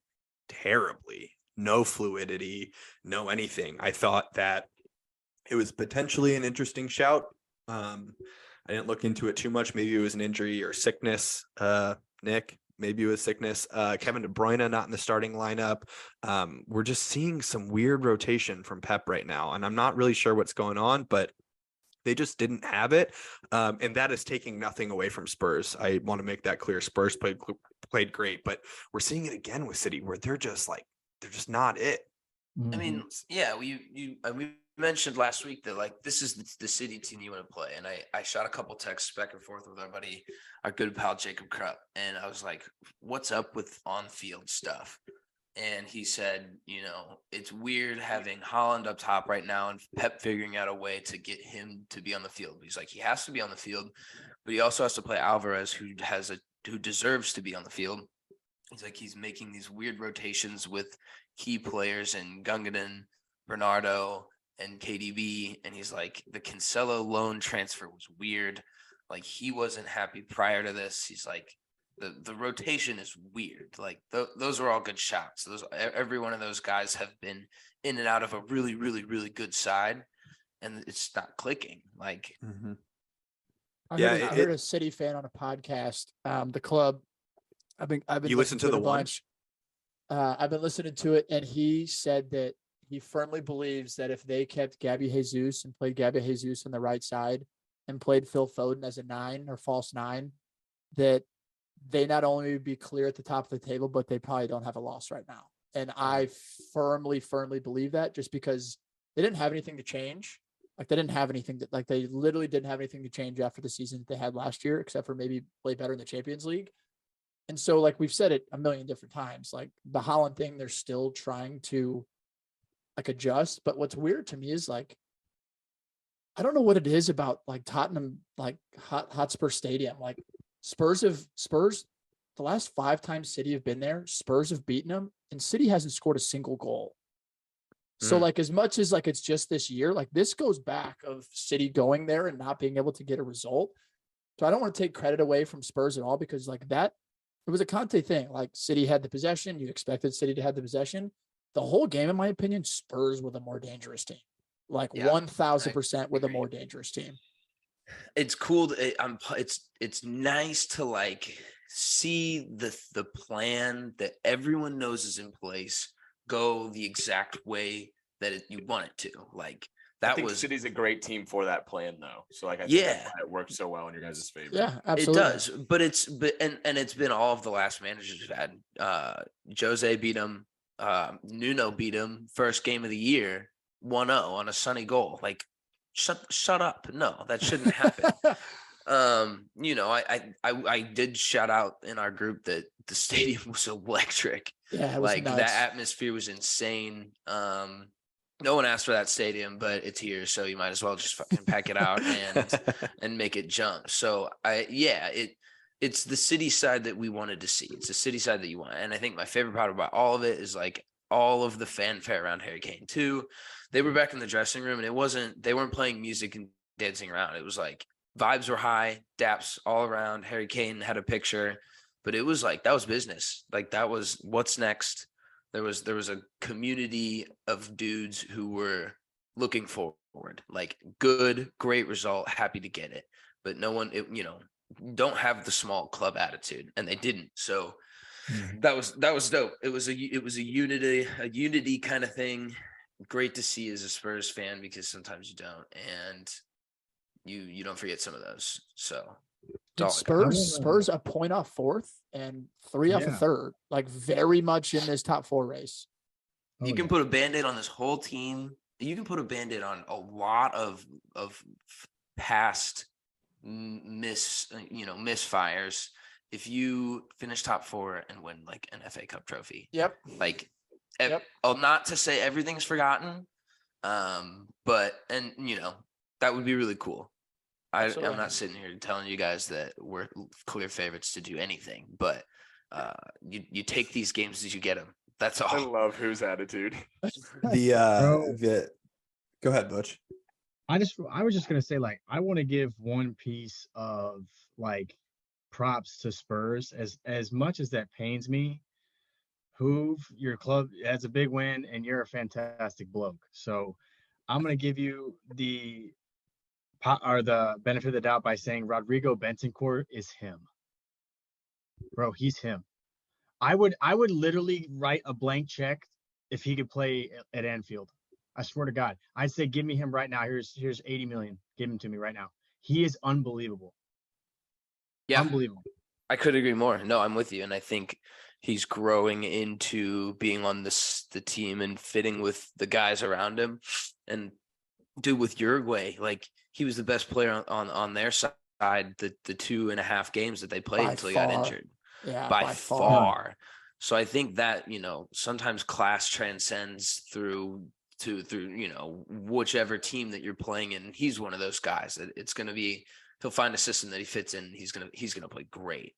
terribly. No fluidity, no anything. I thought that it was potentially an interesting shout. I didn't look into it too much. Maybe it was an injury or sickness. Nick, maybe it was sickness. Kevin De Bruyne not in the starting lineup. We're just seeing some weird rotation from Pep right now, and I'm not really sure what's going on, but they just didn't have it. And that is taking nothing away from Spurs. I want to make that clear. Spurs played great, but we're seeing it again with City where they're just not it. I mean, yeah, we mentioned last week that like this is the City team you want to play, and I shot a couple texts back and forth with our good pal Jacob Krupp, and I was like, "What's up with on-field stuff?" And he said, it's weird having Haaland up top right now and Pep figuring out a way to get him to be on the field. He's like, he has to be on the field, but he also has to play Alvarez, who deserves to be on the field. He's like, he's making these weird rotations with key players in Gundogan, Bernardo, and KDB. And he's like, the Cancelo loan transfer was weird. Like, he wasn't happy prior to this. He's like, the rotation is weird. Like those are all good shots. Every one of those guys have been in and out of a really, really, really good side, and it's not clicking. Like, I heard a City fan on a podcast. The club. I've been you listened to the one. I've been listening to it, and he said that he firmly believes that if they kept Gabby Jesus and played Gabby Jesus on the right side and played Phil Foden as a 9 or false 9, that they not only would be clear at the top of the table, but they probably don't have a loss right now. And I firmly believe that, just because they didn't have anything to change. Like they literally didn't have anything to change after the season that they had last year, except for maybe play better in the Champions League. And so like we've said it a million different times, like the Haaland thing, they're still trying to like adjust. But what's weird to me is like, I don't know what it is about like Tottenham, like Hotspur Stadium, like Spurs, the last 5 times City have been there, Spurs have beaten them, and City hasn't scored a single goal. So like as much as like it's just this year, like this goes back of City going there and not being able to get a result. So I don't want to take credit away from Spurs at all, because like that, it was a Conte thing. Like City had the possession. You expected City to have the possession. The whole game, in my opinion, Spurs were the more dangerous team. Like 1000% were the more dangerous team. It's cool. It's nice to like see the plan that everyone knows is in place go the exact way that you want it to. Like I think City's a great team for that plan, though. So like, I think that's why it works so well in your guys' favor. Yeah, absolutely. It does, but it's been all of the last managers we've had. Jose beat him. Nuno beat him first game of the year, 1-0 on a sunny goal. Like, shut up. No, that shouldn't happen. I did shout out in our group that the stadium was electric. Yeah, it was like nuts. That atmosphere was insane. No one asked for that stadium, but it's here, so you might as well just fucking pack it out and make it jump. So it's the City side that we wanted to see. It's the City side that you want. And I think my favorite part about all of it is like all of the fanfare around Harry Kane too. They were back in the dressing room, and they weren't playing music and dancing around. It was like vibes were high, daps all around. Harry Kane had a picture, but it was like, that was business. Like that was what's next. There was a community of dudes who were looking forward, like great result, happy to get it. But no one, don't have the small club attitude, and they didn't. So Mhm. that was dope. It was a unity kind of thing. Great to see as a Spurs fan, because sometimes you don't, and you don't forget some of those. So Did Spurs a point off fourth and 3 off a third, like very much in this top 4 race. You can put a Band-Aid on this whole team. You can put a Band-Aid on a lot of past misfires if you finish top 4 and win like an FA Cup trophy. Yep. Like, not to say everything's forgotten, but that would be really cool. I'm not sitting here telling you guys that we're clear favorites to do anything, but you take these games as you get them. That's all. I love whose attitude. Go ahead, Butch. I was just gonna say, like, I want to give one piece of like props to Spurs. As much as that pains me, Hoove, your club has a big win and you're a fantastic bloke. So I'm gonna give you the benefit of the doubt by saying Rodrigo Bentancur is him. Bro, he's him. I would literally write a blank check if he could play at Anfield. I swear to God. I'd say, give me him right now. Here's 80 million. Give him to me right now. He is unbelievable. Yeah. Unbelievable. I could agree more. No, I'm with you. And I think he's growing into being on the team and fitting with the guys around him. And dude, with Uruguay, like, he was the best player on their side the 2.5 games that they played until he got injured. Yeah, by far. So I think that, sometimes class transcends through whichever team that you're playing in. He's one of those guys that it's going to be, he'll find a system that he fits in. He's going to play great.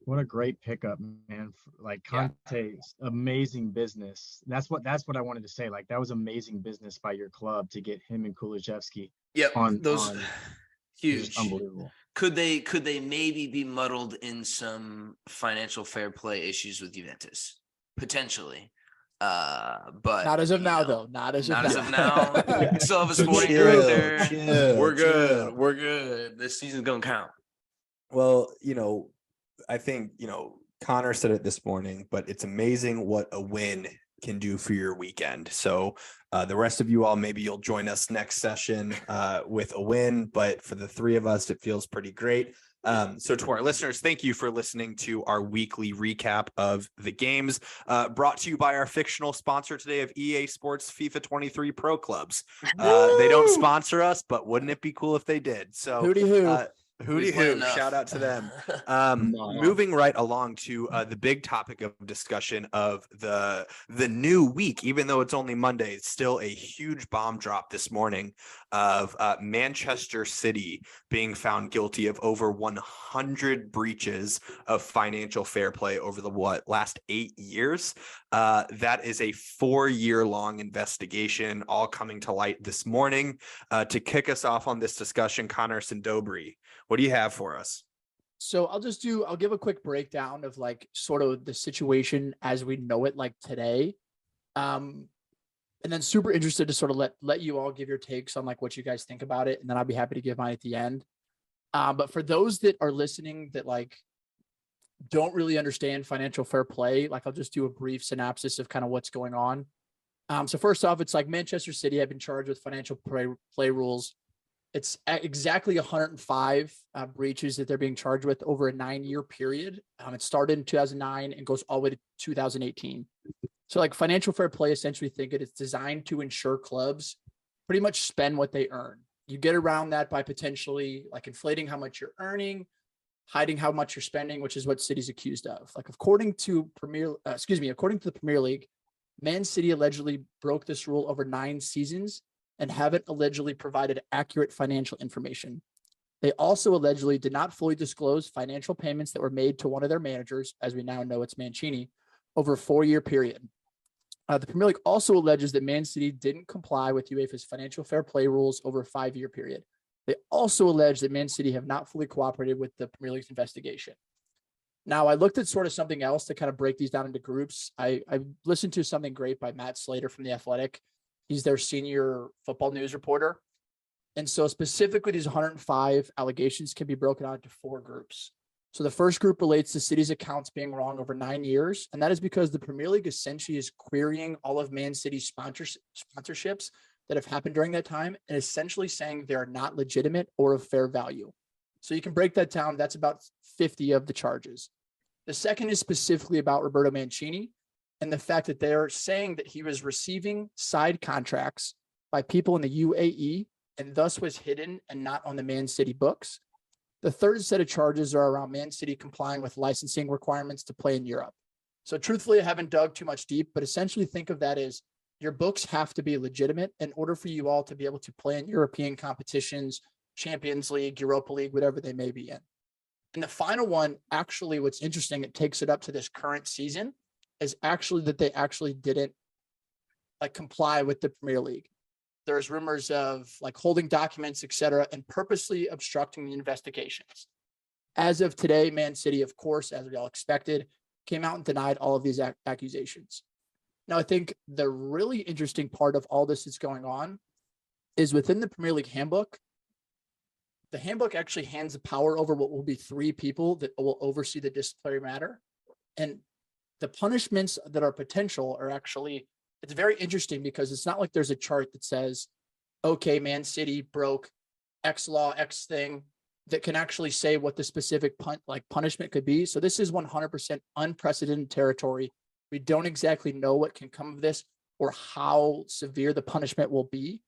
What a great pickup, man. Like, Conte's amazing business. That's what I wanted to say. Like, that was amazing business by your club to get him and Kulusevski. Yep. Those huge. Unbelievable. Could they maybe be muddled in some financial fair play issues with Juventus? Potentially. But not as of now, though. Not as of now. We still have a sporting director. We're good. We're good. This season's gonna count. Well, I think, Connor said it this morning, but it's amazing what a win can do for your weekend. So the rest of you all, maybe you'll join us next session with a win, but for the 3 of us, it feels pretty great. So to our listeners, thank you for listening to our weekly recap of the games, brought to you by our fictional sponsor today of EA Sports FIFA 23 Pro Clubs. They don't sponsor us, but wouldn't it be cool if they did? So Hootie hoo, shout out to them. Moving right along to the big topic of discussion of the new week, even though it's only Monday, it's still a huge bomb drop this morning of Manchester City being found guilty of over 100 breaches of financial fair play over the last 8 years. That is a 4-year-long investigation, all coming to light this morning. To kick us off on this discussion, Connor Sindobri, what do you have for us? So I'll give a quick breakdown of like sort of the situation as we know it, like today. And then super interested to sort of let you all give your takes on like what you guys think about it. And then I'll be happy to give mine at the end. But for those that are listening that like don't really understand financial fair play, like I'll just do a brief synopsis of kind of what's going on. So first off, it's like Manchester City have been charged with financial play rules. It's exactly 105 breaches that they're being charged with over a 9-year period. It started in 2009 and goes all the way to 2018. So like financial fair play, essentially think it's designed to ensure clubs pretty much spend what they earn. You get around that by potentially like inflating how much you're earning, hiding how much you're spending, which is what City's accused of. Like according to the Premier League, Man City allegedly broke this rule over 9 seasons and haven't allegedly provided accurate financial information. They also allegedly did not fully disclose financial payments that were made to one of their managers, as we now know it's Mancini, over a 4-year period. The Premier League also alleges that Man City didn't comply with UEFA's financial fair play rules over a 5-year period. They also allege that Man City have not fully cooperated with the Premier League's investigation. Now, I looked at sort of something else to kind of break these down into groups. I listened to something great by Matt Slater from The Athletic. He's their senior football news reporter. And so specifically, these 105 allegations can be broken out into 4 groups. So the first group relates to City's accounts being wrong over 9 years. And that is because the Premier League essentially is querying all of Man City's sponsorships that have happened during that time and essentially saying they're not legitimate or of fair value. So you can break that down. That's about 50 of the charges. The second is specifically about Roberto Mancini and the fact that they're saying that he was receiving side contracts by people in the UAE and thus was hidden and not on the Man City books. The third set of charges are around Man City complying with licensing requirements to play in Europe. So truthfully, I haven't dug too much deep, but essentially think of that as your books have to be legitimate in order for you all to be able to play in European competitions, Champions League, Europa League, whatever they may be in. And the final one, actually, what's interesting, it takes it up to this current season, is actually that they actually didn't comply with the Premier League. There's rumors of holding documents, et cetera, and purposely obstructing the investigations. As of today, Man City, of course, as we all expected, came out and denied all of these accusations. Now, I think the really interesting part of all this that's going on is within the Premier League handbook. The handbook actually hands the power over what will be 3 people that will oversee the disciplinary matter. And the punishments that are potential are actually, it's very interesting because it's not like there's a chart that says, okay, Man City broke X law, X thing, that can actually say what the specific punishment could be. So this is 100% unprecedented territory. We don't exactly know what can come of this or how severe the punishment will be.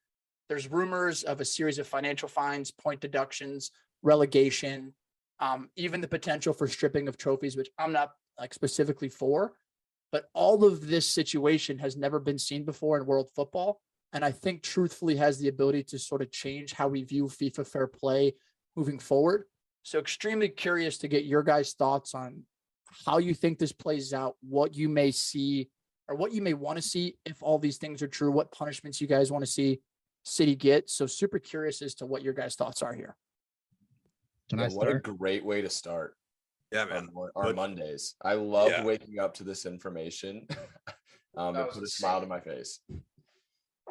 There's rumors of a series of financial fines, point deductions, relegation, even the potential for stripping of trophies, which I'm not specifically for. But all of this situation has never been seen before in world football. And I think truthfully has the ability to sort of change how we view FIFA fair play moving forward. So extremely curious to get your guys' thoughts on how you think this plays out, what you may see or what you may want to see if all these things are true, what punishments you guys want to see City get. So super curious as to what your guys' thoughts are here. What a great way to start. Yeah, man. Our Mondays. I loved waking up to this information. It put a smile to my face.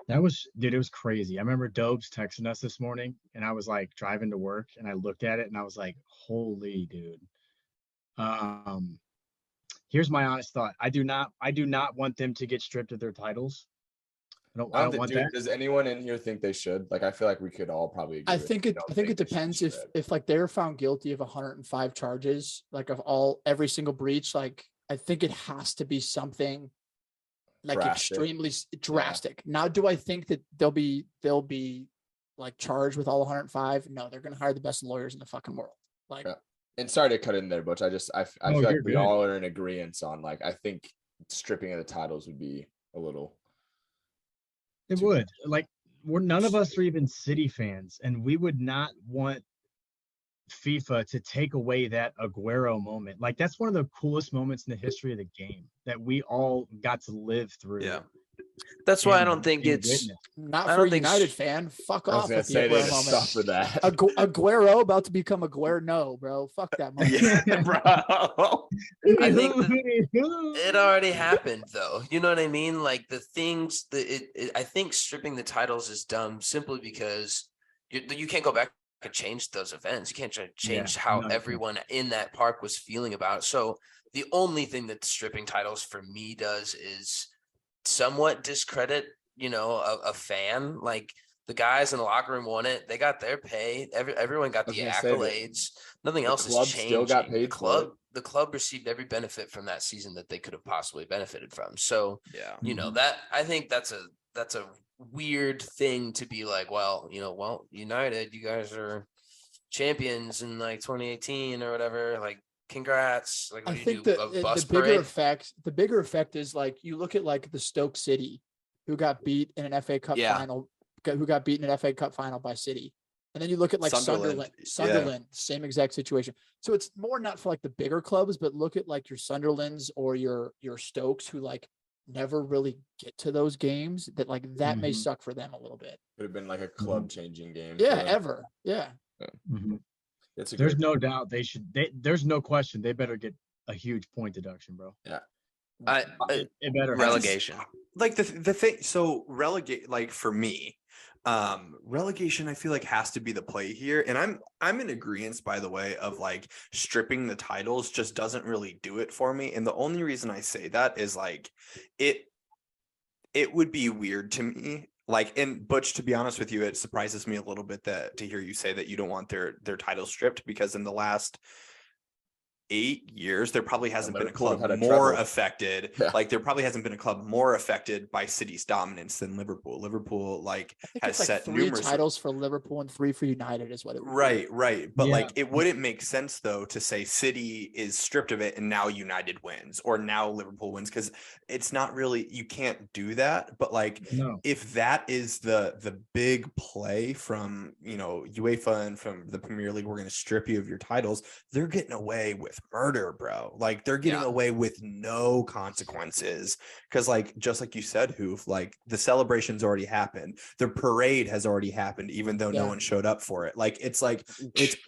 That was, dude, it was crazy. I remember Dobes texting us this morning and I was driving to work and I looked at it and I was like, holy dude. Here's my honest thought. I do not want them to get stripped of their titles. I don't want that. Does anyone in here think they should? I feel like we could all probably agree. I think it depends if they're found guilty of 105 charges, of every single breach. I think it has to be something drastic. Extremely drastic. Yeah. Now, do I think that they'll be charged with all 105? No, they're going to hire the best lawyers in the fucking world. Yeah. And sorry to cut in there, Butch. I feel like we all are in agreement on I think stripping of the titles would be a little. It would. None of us are even City fans, and we would not want FIFA to take away that Aguero moment. That's one of the coolest moments in the history of the game that we all got to live through. Yeah. That's why I don't think it's not for a United fan. Fuck off. I was say they stuff for that. Aguero about to become Aguero. No, bro. Fuck that moment. Yeah, bro. I think it already happened, though. You know what I mean? The things that I think stripping the titles is dumb simply because you can't go back and change those events. You can't change how everyone in that park was feeling about it. So the only thing that stripping titles for me does is somewhat discredit, a fan. The guys in the locker room won it. They got their pay. Everyone got the accolades. Nothing else has changed. Still got paid. The club received every benefit from that season that they could have possibly benefited from. So, that I think that's a weird thing to be United, you guys are champions in 2018 or whatever. Congrats. I think the bigger effect is you look at the Stoke City who got beat in an FA Cup final, who got beaten in an FA Cup final by City. And then you look at Sunderland, same exact situation. So it's more not for the bigger clubs, but look at your Sunderlands or your Stokes who never really get to those games that may suck for them a little bit. Could have been a club changing game. Yeah, ever. Yeah. Mm-hmm. There's no doubt they should. There's no question they better get a huge point deduction, bro. Yeah. It better happen. Relegation. Like the thing, so relegate, like for me, relegation I feel like has to be the play here, and I'm in agreement, by the way, of like stripping the titles just doesn't really do it for me. And the only reason I say that is like it would be weird to me. Like, and Butch, to be honest with you, it surprises me a little bit that to hear you say that you don't want their titles stripped, because in the last 8 years, there probably hasn't been a Liverpool club had a more treble. affected. Yeah. Like there probably hasn't been a club more affected by City's dominance than Liverpool. Liverpool like I think has it's like set 3 numerous titles for Liverpool and 3 for United is what it would be. right. But Yeah. like it wouldn't make sense though to say City is stripped of it and now United wins or now Liverpool wins, because it's not really, you can't do that. But like No. if that is the big play from UEFA and from the Premier League, we're going to strip you of your titles, they're getting away with murder, bro. Like they're getting away with no consequences, because like just like you said, Hoof, like the celebrations already happened, the parade has already happened, even though no one showed up for it. Like it's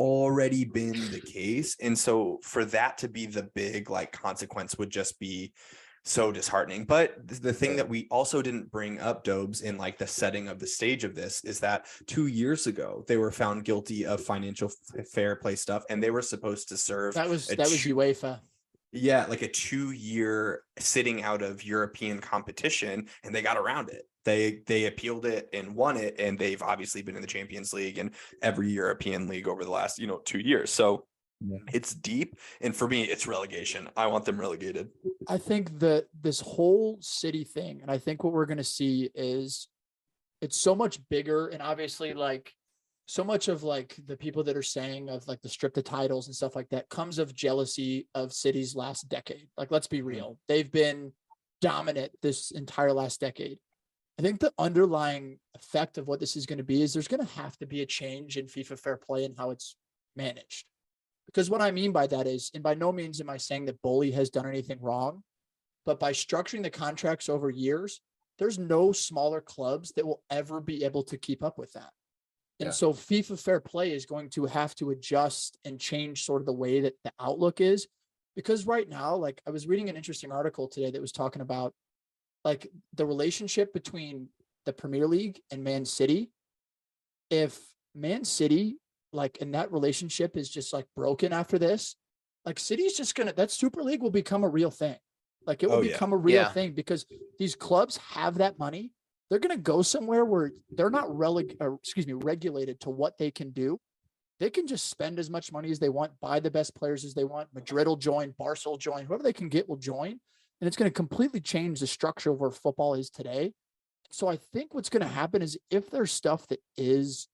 already been the case. And so for that to be the big like consequence would just be so disheartening. But the thing that we also didn't bring up, Dobes, in like the setting of the stage of this is that 2 years ago they were found guilty of financial fair play stuff, and they were supposed to serve That was UEFA. Yeah, like a 2-year sitting out of European competition, and they got around it. They appealed it and won it, and they've obviously been in the Champions League and every European league over the last 2 years. So it's deep, and for me, it's relegation. I want them relegated. I think that this whole City thing, and I think what we're going to see is it's so much bigger, and obviously like so much of like the people that are saying of like the strip the titles and stuff like that comes of jealousy of City's last decade. Like, let's be real. They've been dominant this entire last decade. I think the underlying effect of what this is going to be is there's going to have to be a change in FIFA fair play and how it's managed. Because what I mean by that is, and by no means am I saying that Bully has done anything wrong, but by structuring the contracts over years, there's no smaller clubs that will ever be able to keep up with that. And so FIFA fair play is going to have to adjust and change sort of the way that the outlook is. Because right now, like I was reading an interesting article today that was talking about like the relationship between the Premier League and Man City. If Man City, like, and that relationship is just like broken after this, like City's just that Super League will become a real thing. Like it will become a real thing because these clubs have that money. They're going to go somewhere where they're not regulated to what they can do. They can just spend as much money as they want, buy the best players as they want. Madrid will join, Barca will join, whoever they can get will join. And it's going to completely change the structure of where football is today. So I think what's going to happen is if there's stuff that is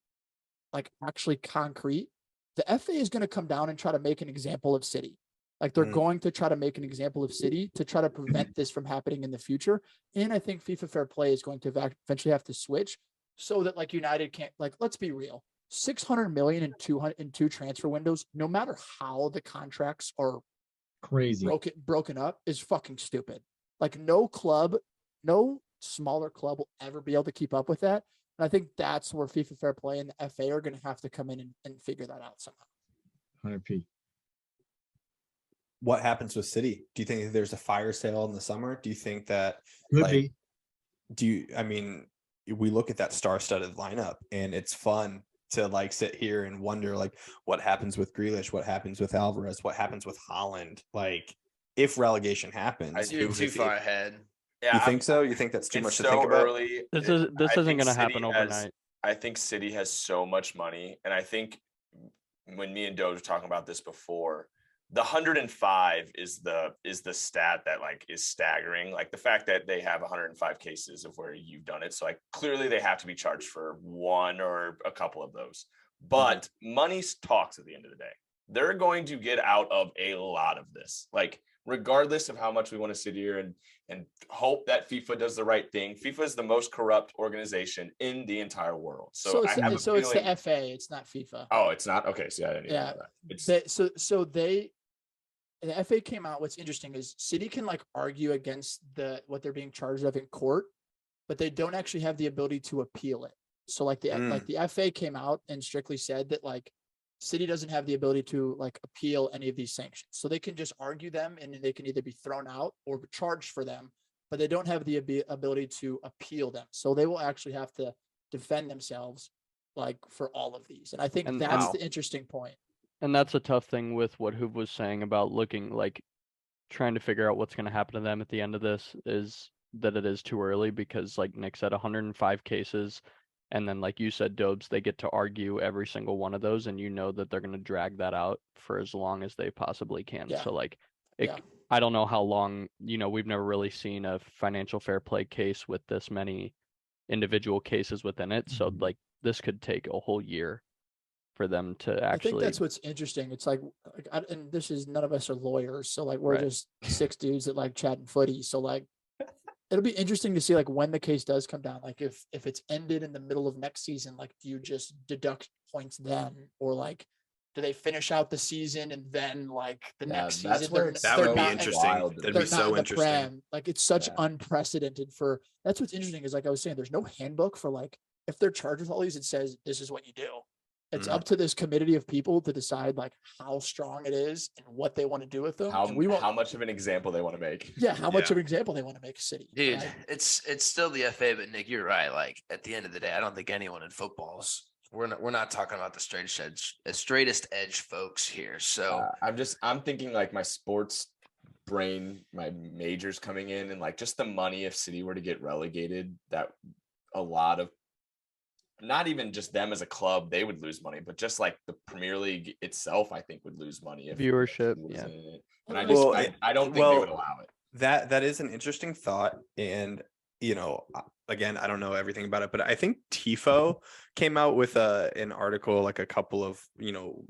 like actually concrete, the FA is going to come down and try to make an example of City. Like they're going to try to make an example of City to try to prevent this from happening in the future. And I think FIFA fair play is going to eventually have to switch so that like United can't, like, let's be real, 600 million in two transfer windows, no matter how the contracts are crazy broken up, is fucking stupid. Like no smaller club will ever be able to keep up with that. And I think that's where FIFA fair play and the FA are going to have to come in and figure that out somehow. 100p. What happens with City? Do you think there's a fire sale in the summer? Do you think that Could be. We look at that star-studded lineup and it's fun to like sit here and wonder like what happens with Grealish, what happens with Alvarez, what happens with Haaland, like if relegation happens. You're too far ahead. Yeah, you think so? You think that's too much to think about? Early. This isn't going to happen overnight. I think City has so much money, and I think when me and Doge were talking about this before, the 105 is the stat that like is staggering. Like the fact that they have 105 cases of where you've done it. So like clearly they have to be charged for one or a couple of those. But money talks at the end of the day. They're going to get out of a lot of this. Like regardless of how much we want to sit here and hope that FIFA does the right thing. FIFA is the most corrupt organization in the entire world. So it's the FA, it's not FIFA. Oh, it's not? Okay, so I didn't even know that. The FA came out. What's interesting is City can like argue against what they're being charged of in court, but they don't actually have the ability to appeal it. So like the FA came out and strictly said that like City doesn't have the ability to like appeal any of these sanctions. So they can just argue them and they can either be thrown out or be charged for them, but they don't have the ability to appeal them. So they will actually have to defend themselves like for all of these. And I think And- that's Wow. the interesting point. And that's a tough thing with what Hoop was saying about looking like trying to figure out what's going to happen to them at the end of this is that it is too early because like Nick said, 105 cases. And then like you said, Dobes, they get to argue every single one of those. And you know that they're going to drag that out for as long as they possibly can. Yeah. So like, Yeah. I don't know how long, we've never really seen a financial fair play case with this many individual cases within it. So like this could take a whole year for them to I think actually. that's what's interesting. It's like and this is none of us are lawyers. So like we're Right. just six dudes that like chatting footy. So like it'll be interesting to see like when the case does come down. Like if it's ended in the middle of next season, like do you just deduct points then, or like do they finish out the season and then like the Yeah, next that's season where they're it's That they're would be not- interesting. wild. That'd they're be not so in the interesting. Prem. Like it's such Yeah. unprecedented for. That's what's interesting is like I was saying, there's no handbook for like if they're charged with all these, it says this is what you do. It's Mhm. up to this committee of people to decide like how strong it is and what they want to do with them. And we won't, How much of an example they want to make. yeah, how much Yeah. of an example they want to make a city. Dude, right? it's still the FA, but Nick, you're right. Like at the end of the day, I don't think anyone in football's we're not talking about the straightest edge folks here. So I'm thinking like my sports brain, my majors coming in, and like just the money if City were to get relegated, that a lot of not even just them as a club, they would lose money, but just like the Premier League itself, I think would lose money if Viewership, City was yeah. in it. And Well, I don't think they well, would allow it. That is an interesting thought, and again, I don't know everything about it, but I think Tifo came out with an article like a couple of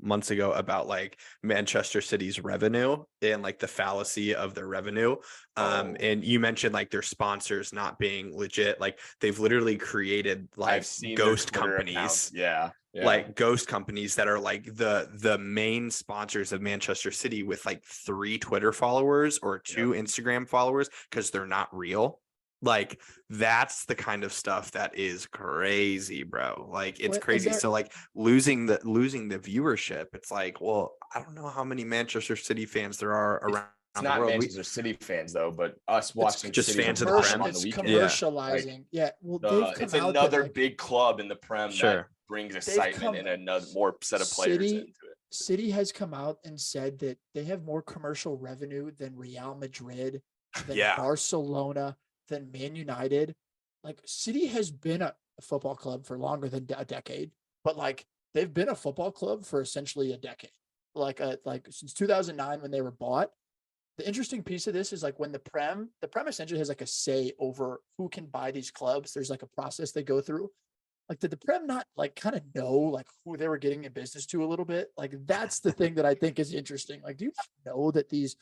months ago about like Manchester City's revenue and like the fallacy of their revenue. And you mentioned like their sponsors not being legit. Like they've literally created like I've seen ghost their Twitter companies. accounts. Yeah. Like ghost companies that are like the main sponsors of Manchester City with like 3 Twitter followers or 2 Instagram followers because they're not real. Like that's the kind of stuff that is crazy, bro. Like it's Well, and crazy. there- So like losing the viewership, it's like, well, I don't know how many Manchester City fans there are around It's the not world. Manchester City fans though, but us watching just City fans of on the the Prem Prem on It's the weekend. commercializing. Yeah. Well, they've come It's out that, another like, big club in the Prem that Sure. brings come- excitement and another more set of players City- into it. City has come out and said that they have more commercial revenue than Real Madrid, than Yeah. Barcelona, than Man United. Like City has been a football club for longer than a decade, but like they've been a football club for essentially a decade. Like since 2009 when they were bought. The interesting piece of this is like when the Prem essentially has like a say over who can buy these clubs. There's like a process they go through. Like, did the Prem not like kind of know like who they were getting in business to a little bit? Like, that's the thing that I think is interesting. Like, do you not know that these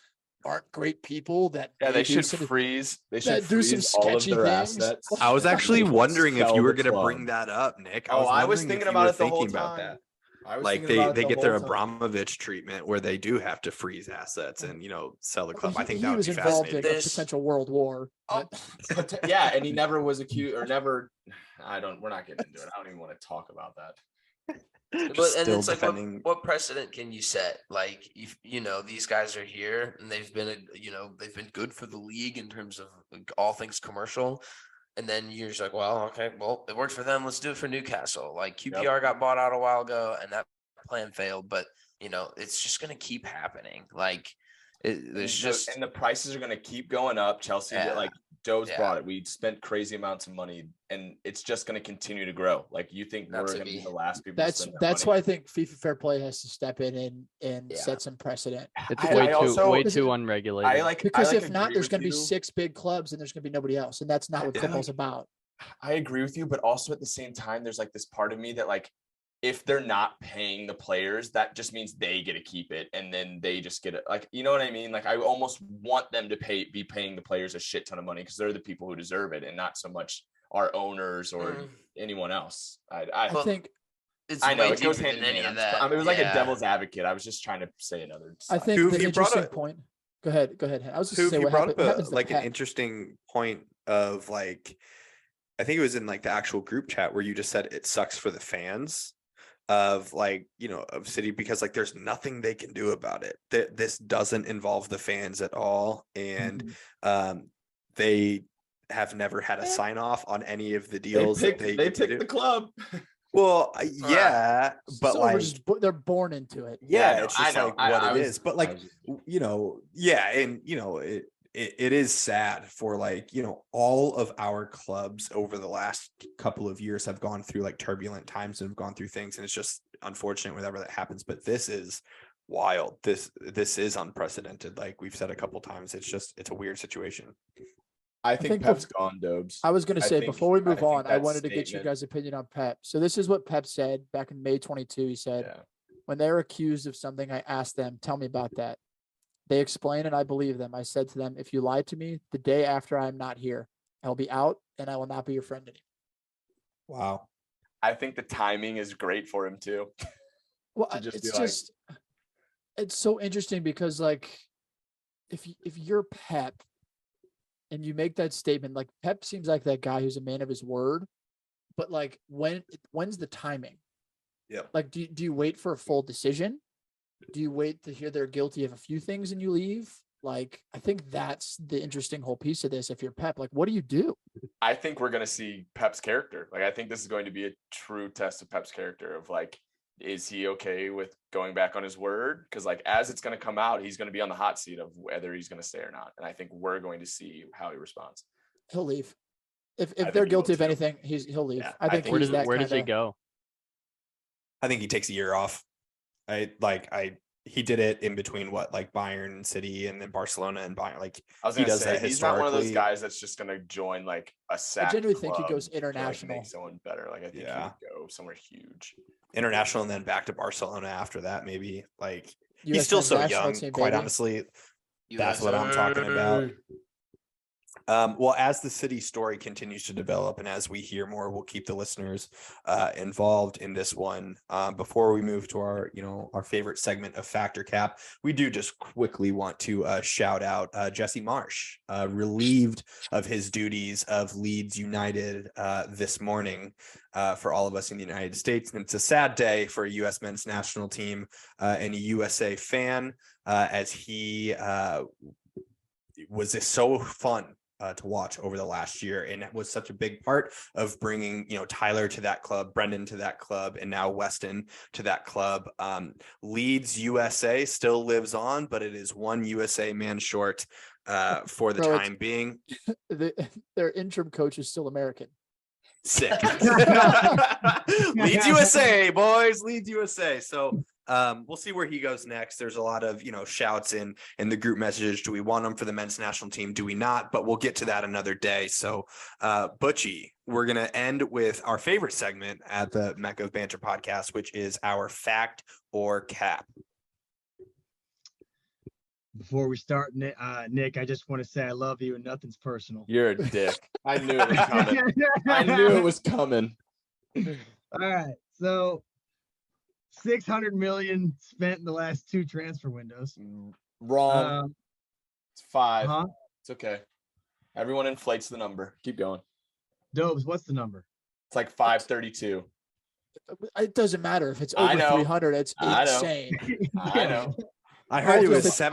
aren't great people that Yeah, may they do should some- freeze. They that should do some freeze all of sketchy their things? assets. I was actually They wondering if sell you were the going to club. bring that up, Nick. Oh, I was wondering if thinking you about were it the whole thinking about time. that. I was Like thinking about it they the get their whole time. Abramovich treatment where they do have to freeze assets and sell the club. I think he that would was be involved in fascinating. a This- potential world war. Oh, but- yeah, and he never was accused or never. We're not getting into it. I don't even want to talk about that. But Just and still it's like defending. what precedent can you set? Like if these guys are here and they've been they've been good for the league in terms of like, all things commercial, and then you're just like, well, okay, well it worked for them. Let's do it for Newcastle. Like QPR got bought out a while ago, and that plan failed. But it's just gonna keep happening. Like And the prices are going to keep going up. Chelsea, Yeah. like Joe's Yeah. brought it. We spent crazy amounts of money, and it's just going to continue to grow. Like you think Not we're to going to be be. the last people? That's to spend that that's money? why I think FIFA Fair Play has to step in and Yeah. set some precedent. It's I way also- too unregulated. Because if agree not, there's with going to be you. 6 big clubs and there's going to be nobody else, and that's not what I football's like- about. I agree with you, but also at the same time, there's like this part of me that like, if they're not paying the players, that just means they get to keep it, and then they just get it. Like, you know what I mean? Like, I almost want them to be paying the players a shit ton of money because they're the people who deserve it, and not so much our owners or Mm. anyone else. I Well, think it's I know way it goes deeper hand in than any hand. of that. It was like a Yeah. devil's advocate. I was just trying to say another. I side. think Who, the you brought interesting up- point. Go ahead. I was just Who gonna say you what brought happens up to like an Pep. interesting point of like, I think it was in like the actual group chat where you just said it sucks for the fans. of like, of City, because like there's nothing they can do about it. This doesn't involve the fans at all. And they have never had a sign off on any of the deals They that they picked do. the club. Well, yeah, but So like, they're born into it. yeah, it's just like what I it was- is. But like, yeah, and it is sad for like, all of our clubs over the last couple of years have gone through like turbulent times and have gone through things, and it's just unfortunate whenever that happens. But this is wild. This is unprecedented. Like we've said a couple times, it's a weird situation. I think Pep's gone, Dobes. I was going to say, before we move on, I that wanted to get you guys' opinion on Pep. So this is what Pep said back in May 22. He said, when they're accused of something, I asked them, tell me about that. They explained, and I believe them. I said to them, if you lie to me the day after I'm not here, I'll be out and I will not be your friend anymore. Wow. I think the timing is great for him too. Well, it's so interesting because like, if you're Pep, and you make that statement, like Pep seems like that guy who's a man of his word, but like when's the timing? Yeah. Like, do you wait for a full decision? Do you wait to hear they're guilty of a few things and you leave? Like, I think that's the interesting whole piece of this. If you're Pep, like, what do you do? I think we're going to see Pep's character. Like, I think this is going to be a true test of Pep's character of like, is he okay with going back on his word? Because like, as it's going to come out, he's going to be on the hot seat of whether he's going to stay or not. And I think we're going to see how he responds. He'll leave. If they're guilty of anything, he'll leave. Yeah, I think where does he go? I think he takes a year off. He did it in between like Bayern and City and then Barcelona and Bayern. Like I was he gonna does say, that he's not one of those historically. guys that's just gonna join like a sack. I genuinely think he club goes to, like, international. make someone better. Like I think he would go somewhere huge. International and then back to Barcelona after that, maybe. Like US he's still so national young, team, quite baby. honestly. That's what I'm talking about. Well, as the City story continues to develop and as we hear more, we'll keep the listeners involved in this one. Before we move to our favorite segment of Factor Cap, we do just quickly want to shout out Jesse Marsh, relieved of his duties of Leeds United this morning for all of us in the United States. And it's a sad day for a U.S. men's national team and a USA fan, as he was so fun to watch over the last year, and it was such a big part of bringing Tyler to that club, Brendan to that club, and now Weston to that club. Leeds USA still lives on, but it is one USA man short for the time being. Their interim coach is still American. Sick. Leeds USA, boys. Leeds USA. So we'll see where he goes next. There's a lot of shouts in the group messages. Do we want him for the men's national team? Do we not? But we'll get to that another day. So Butchie, we're gonna end with our favorite segment at the Mecca of Banter podcast, which is our fact or cap. Before we start, Nick, I just want to say I love you and nothing's personal. You're a dick. I knew it was coming. I knew it was coming. All right, so 600 million spent in the last 2 transfer windows. Wrong. It's 5. Huh? It's okay. Everyone inflates the number. Keep going. Dobes, what's the number? It's like 532. It doesn't matter if it's I over know. 300. It's I know. insane. I know. I heard it was All just a tie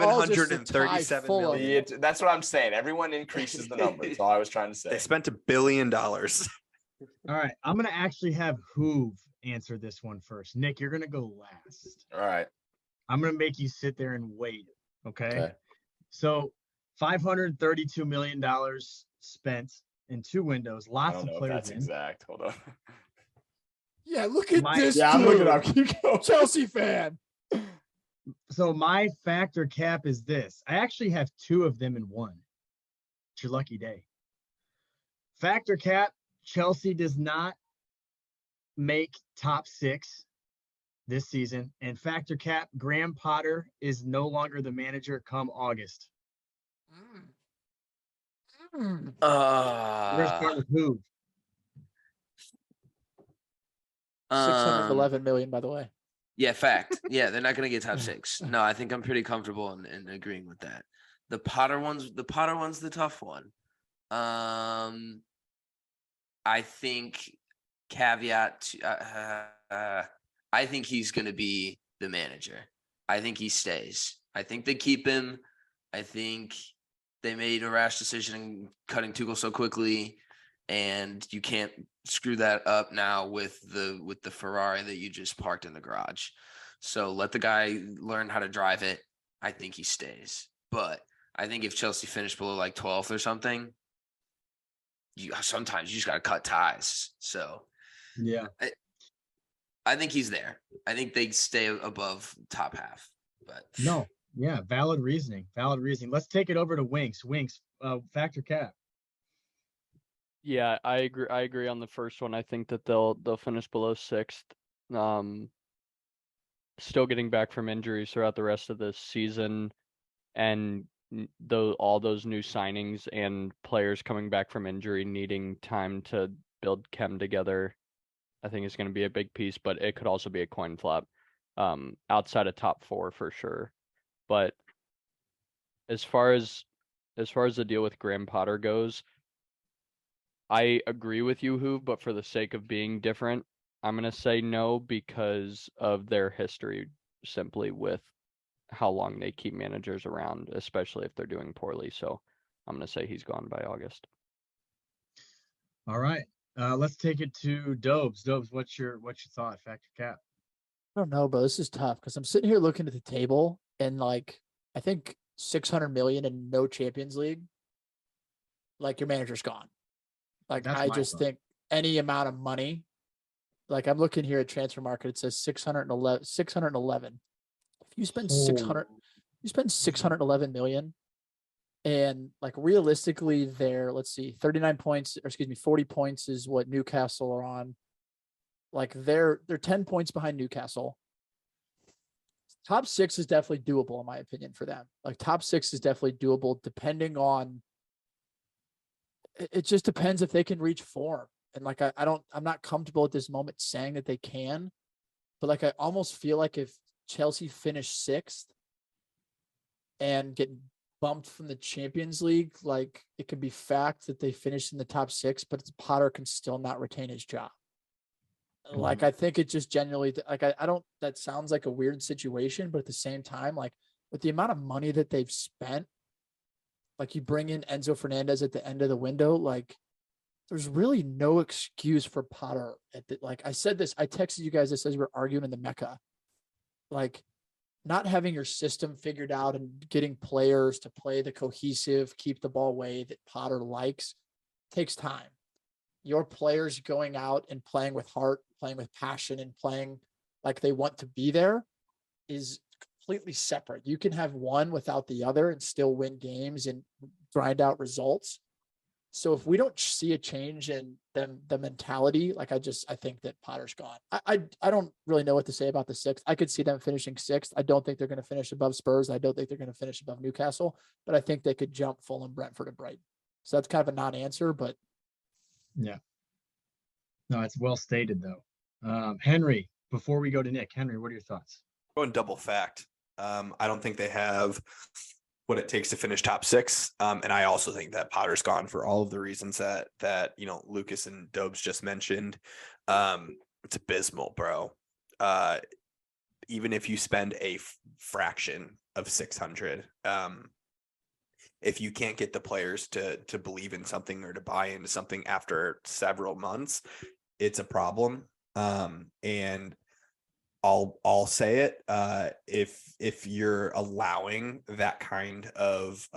737 full of million. That's what I'm saying. Everyone increases the number. That's all I was trying to They say. spent $1 billion. All right, I'm going to actually have Hoove answer this one first. Nick, you're going to go last. All right. I'm going to make you sit there and wait, okay? So $532 million spent in 2 windows. I Lots don't of know if players that's in. exact. Hold on. Yeah, look at this. Yeah, I'm dude. looking up. Keep going. Chelsea fan. So my factor cap is this. I actually have 2 of them in one. It's your lucky day. Factor cap, Chelsea does not make top 6 this season. And factor cap, Graham Potter is no longer the manager come August. We're going to start with who? 611 million, by the way. Yeah, fact. Yeah, they're not gonna get top 6. No, I think I'm pretty comfortable in agreeing with that. The Potter one's the tough one. I think caveat to, I think he's going to be the manager. I think he stays. I think they keep him. I think they made a rash decision in cutting Tuchel so quickly, and you can't screw that up now with the Ferrari that you just parked in the garage. So let the guy learn how to drive it. I think he stays. But I think if Chelsea finished below like 12th or something, sometimes you just got to cut ties. So Yeah. I think he's there. I think they stay above top half. But No. Yeah. Valid reasoning. Let's take it over to Winks. Factor cap. Yeah, I agree on the first one. I think that they'll finish below 6th. Still getting back from injuries throughout the rest of the season, and though all those new signings and players coming back from injury needing time to build chem together, I think is going to be a big piece, but it could also be a coin flop outside of top 4 for sure. But as far as the deal with Graham Potter goes, I agree with you, Hoove, but for the sake of being different, I'm going to say no because of their history simply with how long they keep managers around, especially if they're doing poorly. So I'm going to say he's gone by August. All right. Let's take it to Dobes. Dobes, what's your thought? Factor cap. I don't know, bro. This is tough because I'm sitting here looking at the table and like I think 600 million and no Champions League. Like your manager's gone. Like That's I my just thought. think any amount of money. Like I'm looking here at Transfer Market, it says 611. If you spend 600, you spend 611 million, and like realistically, let's see, 39 points, or excuse me, 40 points is what Newcastle are on. Like they're 10 points behind Newcastle. Top 6 is definitely doable, in my opinion, for them. Like top 6 is definitely doable, depending on. It just depends if they can reach form. And like I'm not comfortable at this moment saying that they can, but like I almost feel like if Chelsea finish 6th and get bumped from the Champions League, like it could be fact that they finish in the top 6, but Potter can still not retain his job. Like I think it just genuinely like I don't. That sounds like a weird situation, but at the same time, like with the amount of money that they've spent, like you bring in Enzo Fernandez at the end of the window, like. There's really no excuse for Potter. Like I said this, I texted you guys this as we were arguing in the Mecca. Like not having your system figured out and getting players to play the cohesive, keep the ball way that Potter likes takes time. Your players going out and playing with heart, playing with passion, and playing like they want to be there is completely separate. You can have one without the other and still win games and grind out results. So if we don't see a change in the mentality, like I think that Potter's gone. I don't really know what to say about the 6th. I could see them finishing 6th. I don't think they're going to finish above Spurs. I don't think they're going to finish above Newcastle, but I think they could jump Fulham, Brentford, and Brighton. So that's kind of a non-answer, but Yeah. No, it's well stated though. Henry, before we go to Nick, Henry, what are your thoughts? Going double fact. I don't think they have what it takes to finish top 6. And I also think that Potter's gone for all of the reasons that Lucas and Dobes just mentioned. It's abysmal, bro. Even if you spend a fraction of 600, if you can't get the players to believe in something or to buy into something after several months, it's a problem. And I'll say it. If you're allowing that kind of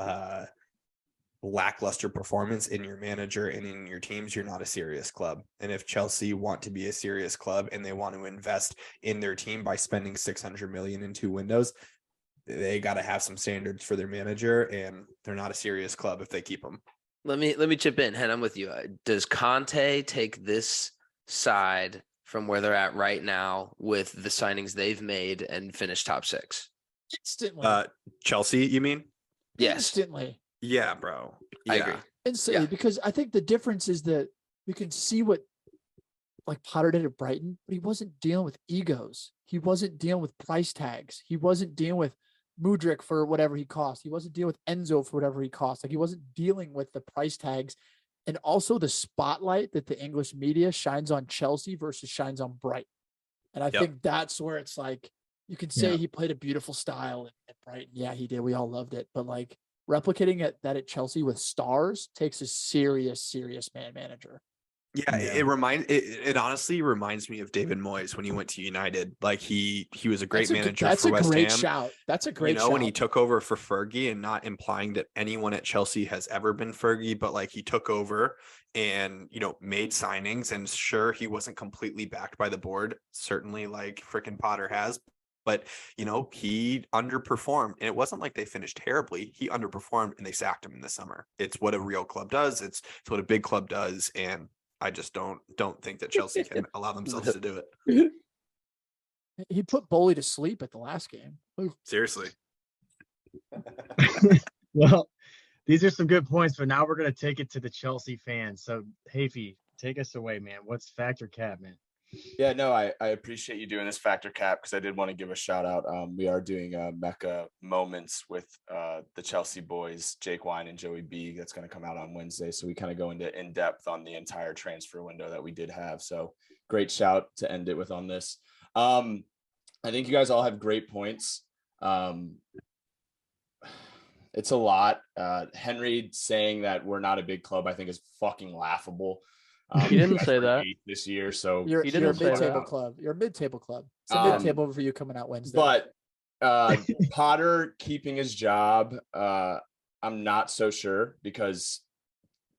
lackluster performance in your manager and in your teams, you're not a serious club. And if Chelsea want to be a serious club and they want to invest in their team by spending 600 million in 2 windows, they got to have some standards for their manager, and they're not a serious club if they keep them. Let me chip in. Hen, I'm with you. Does Conte take this side from where they're at right now with the signings they've made and finish top 6? Instantly. Chelsea, you mean? Yes. Instantly. Yeah, bro. Yeah. I agree. Instantly, Yeah. because I think the difference is that you can see what like Potter did at Brighton, but he wasn't dealing with egos. He wasn't dealing with price tags. He wasn't dealing with Mudryk for whatever he cost. He wasn't dealing with Enzo for whatever he cost. Like he wasn't dealing with the price tags and also the spotlight that the English media shines on Chelsea versus shines on Brighton. And I Yep. think that's where it's like, you can say he played a beautiful style at Brighton. Yeah, he did. We all loved it. But like replicating that at Chelsea with stars takes a serious manager. Yeah, it honestly reminds me of David Moyes when he went to United. Like he was a great manager for West Ham. Shout. That's a great shout. When he took over for Fergie, and not implying that anyone at Chelsea has ever been Fergie, but like he took over and, made signings, and sure, he wasn't completely backed by the board, certainly like frickin' Potter has, but he underperformed, and it wasn't like they finished terribly. He underperformed and they sacked him in the summer. It's what a real club does. It's what a big club does. And I just don't think that Chelsea can allow themselves to do it. He put Bowley to sleep at the last game. Ooh. Seriously. Well, these are some good points, but now we're going to take it to the Chelsea fans. So, Hafey, take us away, man. What's factor cap, man? Yeah, no, I appreciate you doing this factor cap, because I did want to give a shout out. We are doing Mecca moments with the Chelsea boys, Jake Wine and Joey B. That's going to come out on Wednesday. So we kind of go into in depth on the entire transfer window that we did have. So great shout to end it with on this. I think you guys all have great points. It's a lot. Henry saying that we're not a big club, I think, is fucking laughable. He didn't say that this year, so you're he a didn't say mid-table that. club. You're a mid-table club. It's a mid-table for you coming out Wednesday. But Potter keeping his job, I'm not so sure, because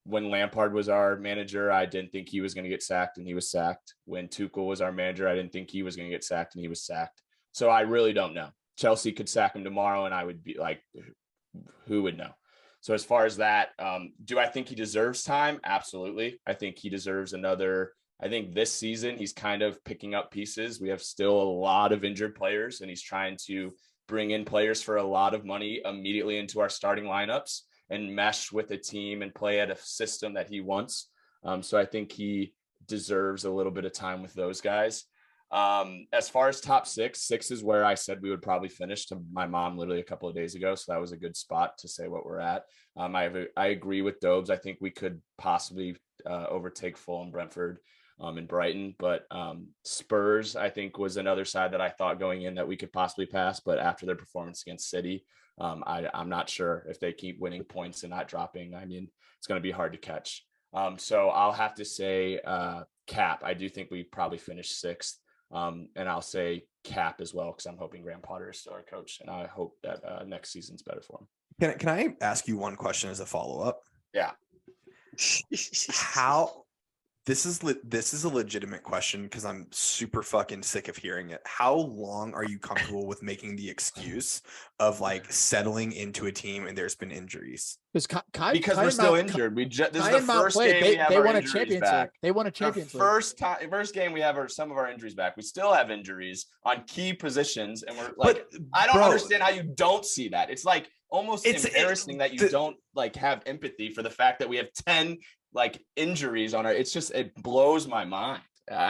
when Lampard was our manager, I didn't think he was going to get sacked, and he was sacked. When Tuchel was our manager, I didn't think he was going to get sacked, and he was sacked. So I really don't know. Chelsea could sack him tomorrow, and I would be like, who would know? So as far as that, do I think he deserves time? Absolutely. I think he deserves another. I think this season he's kind of picking up pieces. We have still a lot of injured players, and he's trying to bring in players for a lot of money immediately into our starting lineups and mesh with the team and play at a system that he wants. So I think he deserves a little bit of time with those guys. As far as top six is where I said we would probably finish to my mom literally a couple of days ago. So that was a good spot to say what we're at. I agree with Dobes. I think we could possibly overtake Fulham, Brentford, and Brighton, but Spurs, I think, was another side that I thought going in that we could possibly pass, but after their performance against City, I'm not sure if they keep winning points and not dropping. I mean, it's going to be hard to catch. So I'll have to say cap. I do think we probably finished sixth. And I'll say cap as well, because I'm hoping Graham Potter is still our coach, and I hope that next season's better for him. Can I ask you one question as a follow-up? Yeah. How this is a legitimate question, because I'm super fucking sick of hearing it. How long are you comfortable with making the excuse of like settling into a team and there's been injuries? Because we're still injured. This is the first game we have they our won a injuries championship. back. They won a Champions League. First game we have some of our injuries back. We still have injuries on key positions, and we're like, I don't understand how you don't see that. It's like almost embarrassing that you don't like have empathy for the fact that we have 10 like injuries on it blows my mind.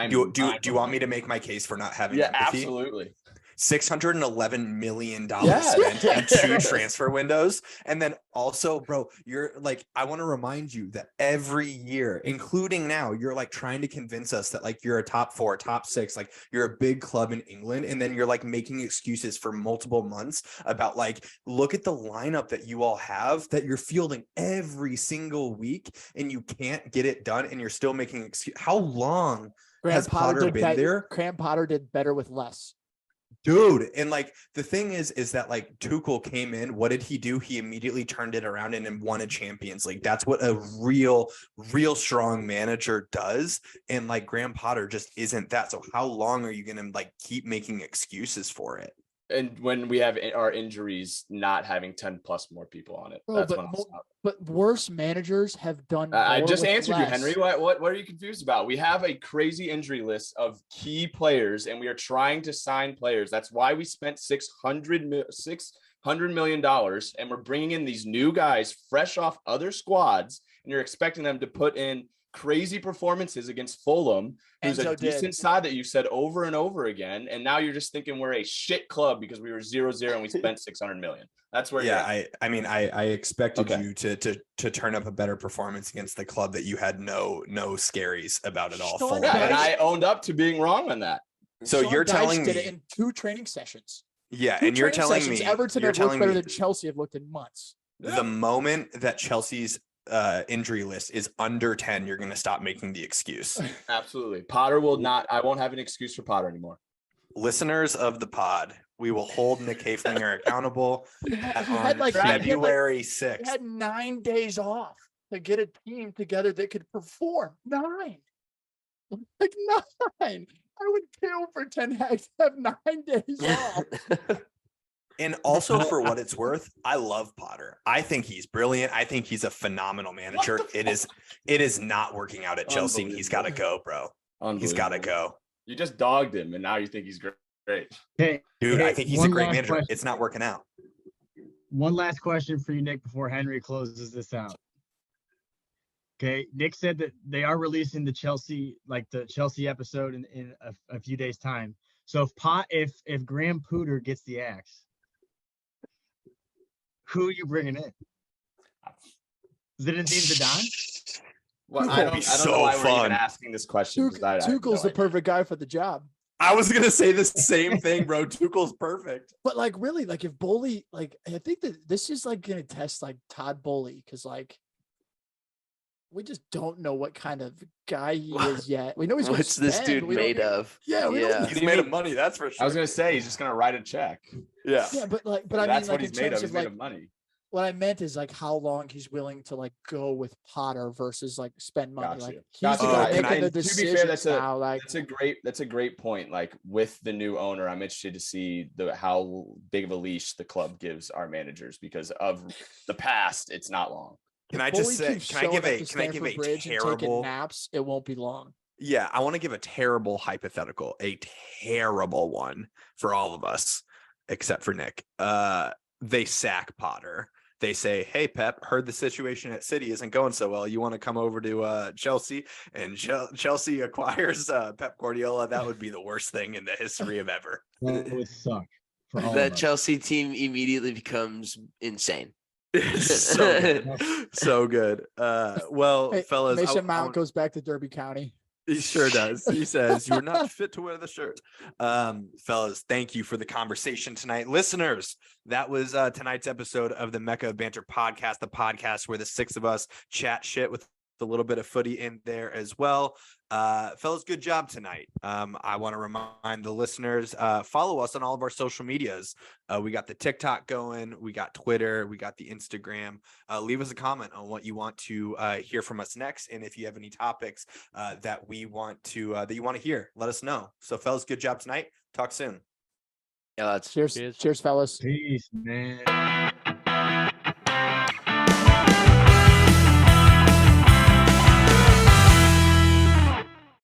Do you want me to make my case for not having empathy? Absolutely. $611 million spent in 2 transfer windows. And then also, bro, you're like, I want to remind you that every year, including now, you're like trying to convince us that like you're a top 4, top 6, like you're a big club in England. And then you're like making excuses for multiple months about like, look at the lineup that you all have that you're fielding every single week and you can't get it done. And you're still making excuses. How long has Potter been there? Graham Potter did better with less. Dude, and like the thing is that like Tuchel came in, what did he do? He immediately turned it around and won a Champions League. That's what a real strong manager does. And like Graham Potter just isn't that. So how long are you going to like keep making excuses for it? And when we have our injuries, not having 10 plus more people on it, that's when I'll stop. But worse managers have done. I just answered less. you, Henry. What are you confused about? We have a crazy injury list of key players, and we are trying to sign players. That's why we spent $600 million, and we're bringing in these new guys fresh off other squads, and you're expecting them to put in crazy performances against Fulham, who's a decent side that you said over and over again, and now you're just thinking we're a shit club because we were 0-0 and we spent $600 million. That's where I expected you to turn up a better performance against the club that you had no scaries about at all. And I owned up to being wrong on that. So Sean you're Dyche telling did it me, in 2 training sessions. yeah, 2 and you're training telling sessions, me, Everton you're have looked telling better me than Chelsea have looked in months. the moment that Chelsea's injury list is under 10, you're going to stop making the excuse. Absolutely. Potter will not. I won't have an excuse for Potter anymore. Listeners of the pod, we will hold Nick Haflinger accountable He had on like February he 6th. had 9 days off to get a team together that could perform. 9, like 9. I would kill for 10 Hag to have 9 days off. And also, for what it's worth, I love Potter. I think he's brilliant. I think he's a phenomenal manager. It is not working out at Chelsea, and he's got to go, bro. He's got to go. You just dogged him, and now you think he's great. Hey, Dude, I think he's a great manager. Question. It's not working out. One last question for you, Nick, before Henry closes this out. Okay, Nick said that they are releasing the Chelsea episode in a few days' time. So if Graham Potter gets the axe, who are you bringing in? Zinedine Zidane? Well, I don't know why we're even asking this question. Tuchel's the perfect guy for the job. I was gonna say the same thing, bro. Tuchel's perfect. But like, really, like if Bowley, like I think that this is like gonna test like Todd Bowley, because like we just don't know what kind of guy he is yet. We know he's what's this dude made of? Yeah, He's made of money, that's for sure. I was gonna say he's just gonna write a check. Yeah, but I mean, That's like what in he's made terms of. of He's made like of money. what I meant is like how long he's willing to like go with Potter versus like spend money. Gotcha. Like he's Gotcha. the guy And making the to be decisions fair, now. Like that's a great point. Like with the new owner, I'm interested to see how big of a leash the club gives our managers, because of the past, it's not long. Can I just say? Can I give a terrible naps? It won't be long. Yeah, I want to give a terrible hypothetical, a terrible one for all of us, except for Nick. They sack Potter. They say, "Hey, Pep, heard the situation at City isn't going so well. You want to come over to Chelsea?" And Chelsea acquires Pep Guardiola. That would be the worst thing in the history of ever. That would suck. For all That of us. Chelsea team immediately becomes insane. So good. So good. Well, Hey, fellas, Mason Mount goes back to Derby County. He sure does. He says, "You're not fit to wear the shirt." Fellas, thank you for the conversation tonight. Listeners, that was tonight's episode of the Mecca of Banter podcast, the podcast where the 6 of us chat shit with a little bit of footy in there as well. Fellas, good job tonight. I want to remind the listeners, follow us on all of our social medias. We got the TikTok going, we got Twitter, we got the Instagram. Leave us a comment on what you want to hear from us next, and if you have any topics that you want to hear, let us know. So, fellas, good job tonight. Talk soon. Yeah, Cheers, fellas. Peace, man.